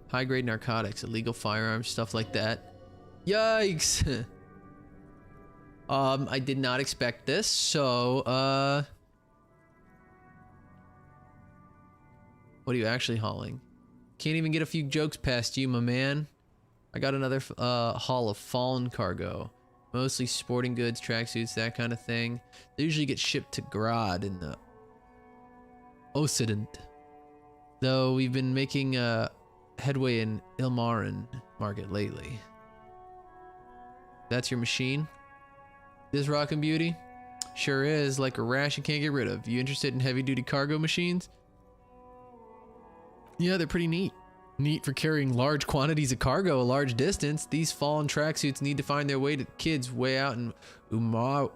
High-grade narcotics, illegal firearms, stuff like that. Yikes! I did not expect this, so, what are you actually hauling? Can't even get a few jokes past you, my man. I got another, haul of fallen cargo. Mostly sporting goods, tracksuits, that kind of thing. They usually get shipped to Grad in the Occident. Though we've been making, headway in Ilmarin market lately. That's your machine? This rockin' beauty? Sure is, like a rash you can't get rid of. You interested in heavy-duty cargo machines? Yeah, they're pretty neat. Neat for carrying large quantities of cargo a large distance. These fallen tracksuits need to find their way to kids way out in Uamrao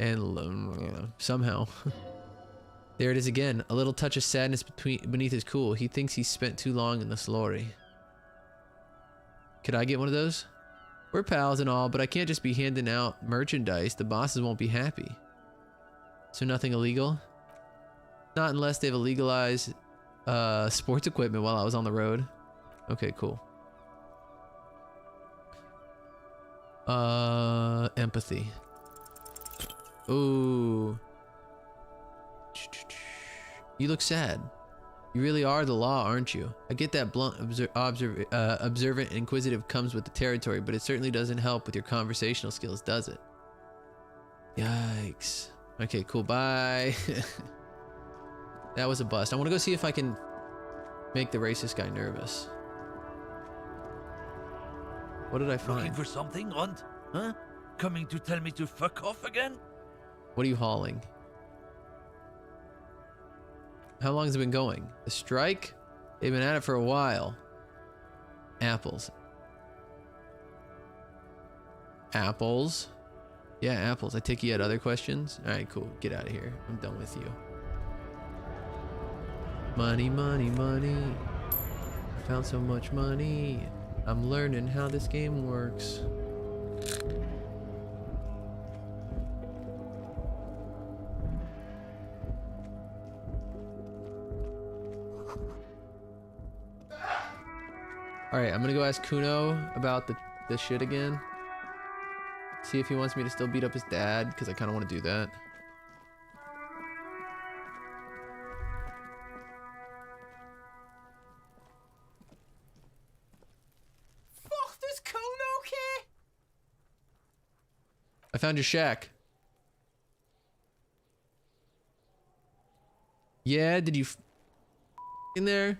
and somehow. There it is again, a little touch of sadness beneath his cool. He thinks he spent too long in this lorry. Could I get one of those? We're pals and all, but I can't just be handing out merchandise. The bosses won't be happy. So nothing illegal? Not unless they've illegalized sports equipment while I was on the road. Okay, cool. Empathy. Ooh. You look sad. You really are the law, aren't you? I get that blunt, observant, and inquisitive comes with the territory, but it certainly doesn't help with your conversational skills, does it? Yikes. Okay, cool, bye. That was a bust. I want to go see if I can make the racist guy nervous. What did I find? Looking for something, Hunt? Huh? Coming to tell me to fuck off again? What are you hauling? How long has it been going? The strike? They've been at it for a while. Apples. Apples? Yeah, apples. I take you had other questions? Alright, cool. Get out of here. I'm done with you. Money, money, money. I found so much money. I'm learning how this game works. Alright, I'm gonna go ask Kuno about the shit again. See if he wants me to still beat up his dad, because I kind of want to do that. Fuck, does Kuno care? I found your shack. Yeah, did you in there?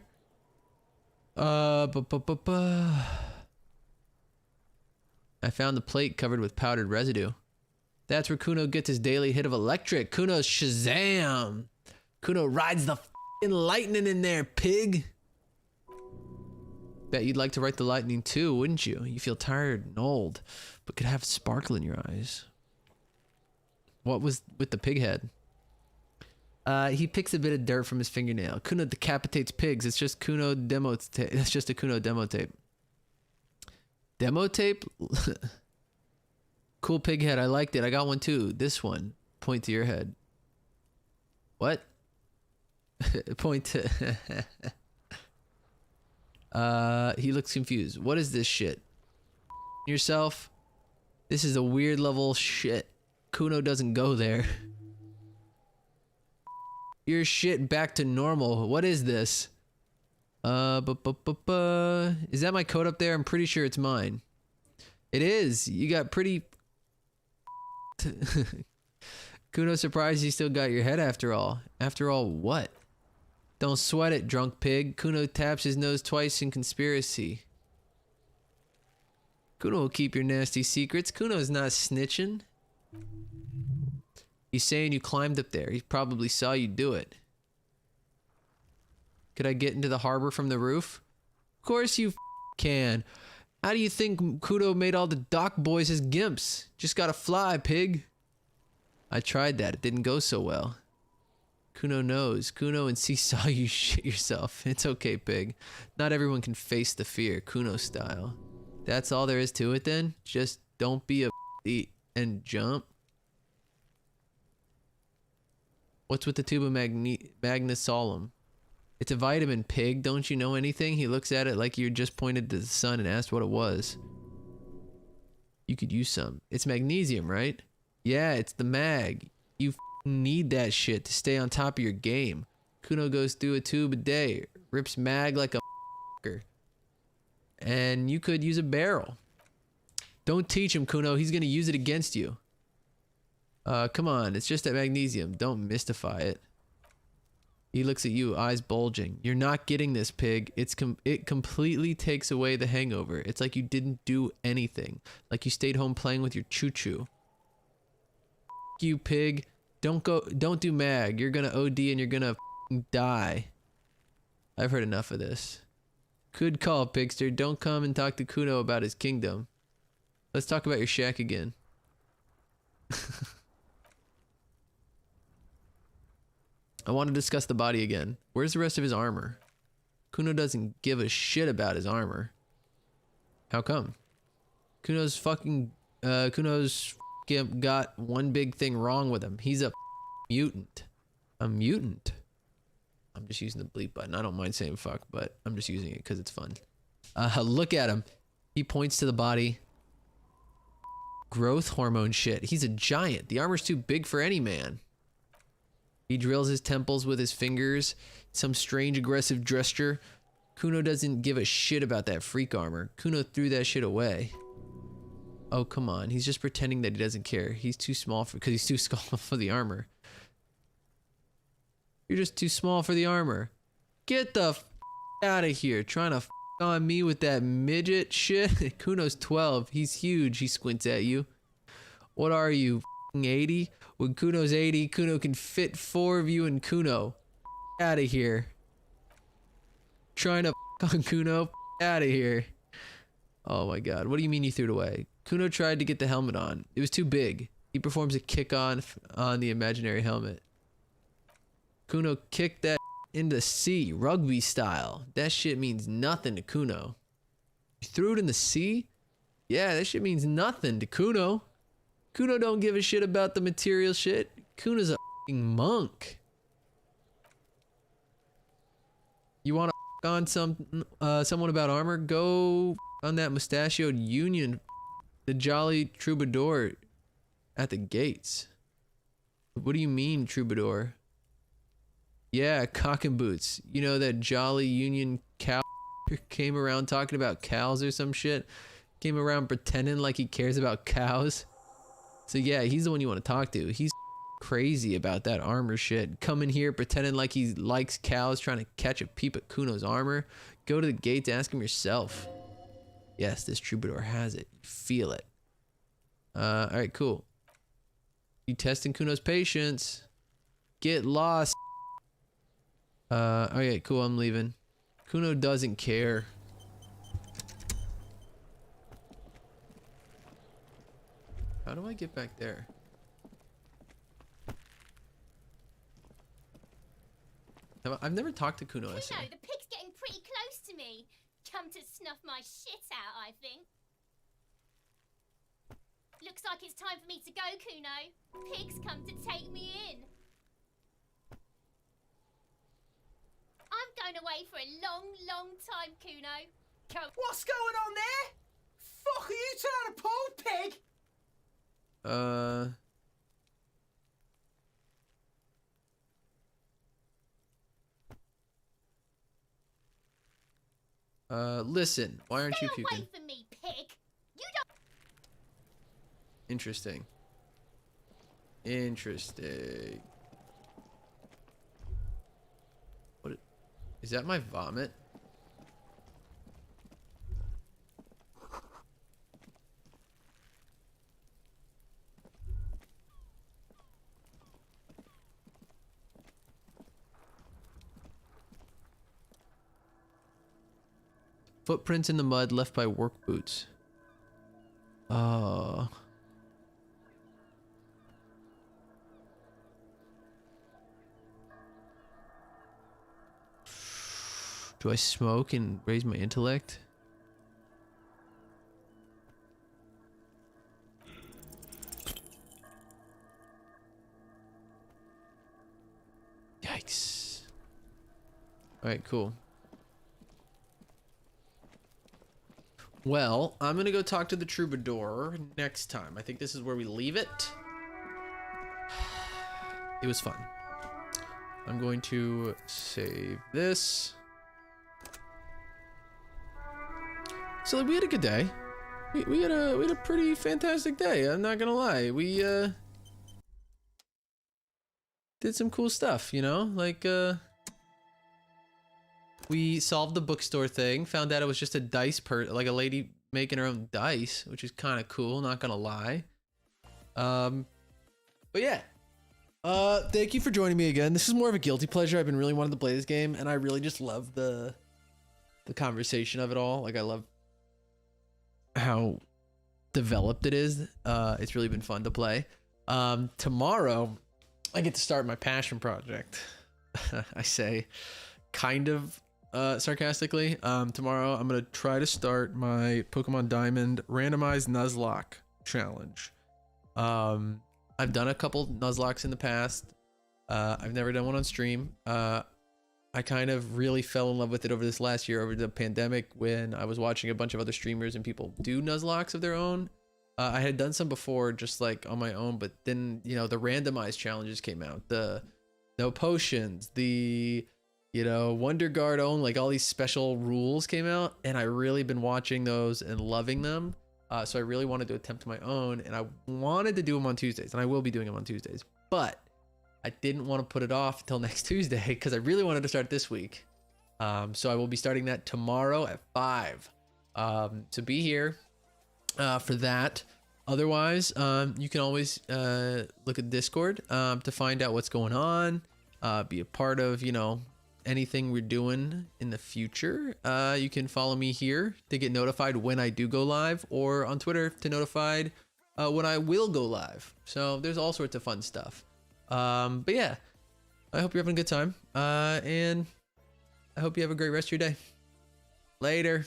I found the plate covered with powdered residue. That's where Kuno gets his daily hit of electric. Kuno's Shazam. Kuno rides the f***ing lightning in there, pig. Bet you'd like to ride the lightning too, wouldn't you? You feel tired and old, but could have sparkle in your eyes. What was with the pig head? He picks a bit of dirt from his fingernail. Kuno decapitates pigs. It's just Kuno demo tape. That's just a Kuno demo tape. Demo tape? Cool pig head. I liked it. I got one too. This one. Point to your head. What? Point to... he looks confused. What is this shit? Yourself? This is a weird level shit. Kuno doesn't go there. Your shit back to normal. What is this? Is that my code up there? I'm pretty sure it's mine. It is. You got pretty... Kuno surprised you still got your head after all. After all, what? Don't sweat it, drunk pig. Kuno taps his nose twice in conspiracy. Kuno will keep your nasty secrets. Kuno's not snitching. He's saying you climbed up there. He probably saw you do it. Could I get into the harbor from the roof? Of course you can. How do you think Kuno made all the dock boys his gimps? Just gotta fly, pig. I tried that. It didn't go so well. Kuno knows. Kuno and C saw you shit yourself. It's okay, pig. Not everyone can face the fear, Kuno style. That's all there is to it then? Just don't be a and jump? What's with the tube of magnesolum? It's a vitamin, pig. Don't you know anything? He looks at it like you just pointed to the sun and asked what it was. You could use some. It's magnesium, right? Yeah, it's the mag. You need that shit to stay on top of your game. Kuno goes through a tube a day. Rips mag like a and you could use a barrel. Don't teach him, Kuno. He's gonna use it against you. Come on. It's just that magnesium. Don't mystify it. He looks at you, eyes bulging. You're not getting this, pig. It completely takes away the hangover. It's like you didn't do anything. Like you stayed home playing with your choo-choo. You, pig. Don't do mag. You're gonna OD and you're gonna die. I've heard enough of this. Good call, pigster. Don't come and talk to Kuno about his kingdom. Let's talk about your shack again. I want to discuss the body again. Where's the rest of his armor? Kuno doesn't give a shit about his armor. How come? Kuno's got one big thing wrong with him. He's a mutant. A mutant? I'm just using the bleep button. I don't mind saying fuck, but I'm just using it because it's fun. Look at him. He points to the body. Growth hormone shit. He's a giant. The armor's too big for any man. He drills his temples with his fingers. Some strange aggressive gesture. Kuno doesn't give a shit about that freak armor. Kuno threw that shit away. Oh, come on. He's just pretending that he doesn't care. He's too small because he's too small for the armor. You're just too small for the armor. Get the out of here. Trying to on me with that midget shit. Kuno's 12. He's huge. He squints at you. What are you, 80? When Kuno's 80, Kuno can fit 4 of you in Kuno. Out of here. Trying to on Kuno. Out of here. Oh my god. What do you mean you threw it away? Kuno tried to get the helmet on. It was too big. He performs a kick on the imaginary helmet. Kuno kicked that in the sea, rugby style. That shit means nothing to Kuno. You threw it in the sea? Yeah, that shit means nothing to Kuno. Kuno don't give a shit about the material shit. Kuno's a f***ing monk. You want to on someone about armor? Go on that mustachioed union, the jolly troubadour at the gates. What do you mean, troubadour? Yeah, cock and boots. You know that jolly union cow came around talking about cows or some shit? Came around pretending like he cares about cows? So yeah, he's the one you want to talk to. He's crazy about that armor shit. Coming here pretending like he likes cows, trying to catch a peep at Kuno's armor. Go to the gates, ask him yourself. Yes, this troubadour has it. You feel it. Alright, cool. You testing Kuno's patience. Get lost. Okay, cool, I'm leaving. Kuno doesn't care. How do I get back there? I've never talked to Kuno. Kuno, the pig's getting pretty close to me. Come to snuff my shit out, I think. Looks like it's time for me to go, Kuno. Pig's come to take me in. I'm going away for a long, long time, Kuno. What's going on there? Fuck are you trying to pull, pig? Listen, why aren't you Stay puking? away from me, pig. You don't. Interesting. Interesting. What is that? My vomit? Footprints in the mud left by work boots. Oh. Do I smoke and raise my intellect? Yikes. Alright, cool. Well, I'm gonna go talk to the troubadour next time. I think this is where we leave it. It was fun. I'm going to save this. So we had a good day. We had a pretty fantastic day. I'm not gonna lie. We did some cool stuff, you know, like we solved the bookstore thing. Found out it was just a dice like a lady making her own dice, which is kind of cool. Not gonna lie. But yeah. Thank you for joining me again. This is more of a guilty pleasure. I've been really wanting to play this game, and I really just love the conversation of it all. Like I love how developed it is. It's really been fun to play. Tomorrow I get to start my passion project. I say kind of sarcastically. Tomorrow I'm gonna try to start my Pokemon Diamond randomized Nuzlocke challenge. I've done a couple Nuzlocks in the past. I've never done one on stream. I kind of really fell in love with it over this last year, over the pandemic, when I was watching a bunch of other streamers and people do Nuzlocks of their own. I had done some before, just like on my own, but then, you know, the randomized challenges came out. The no potions, the, you know, Wonder Guard own, like all these special rules came out, and I really been watching those and loving them. So I really wanted to attempt my own, and I wanted to do them on Tuesdays, and I will be doing them on Tuesdays, but I didn't want to put it off until next Tuesday because I really wanted to start this week. So I will be starting that tomorrow at 5. So be here for that. Otherwise, you can always look at Discord to find out what's going on, be a part of, you know, anything we're doing in the future. You can follow me here to get notified when I do go live, or on Twitter to notified when I will go live. So there's all sorts of fun stuff. But yeah, I hope you're having a good time. And I hope you have a great rest of your day. Later.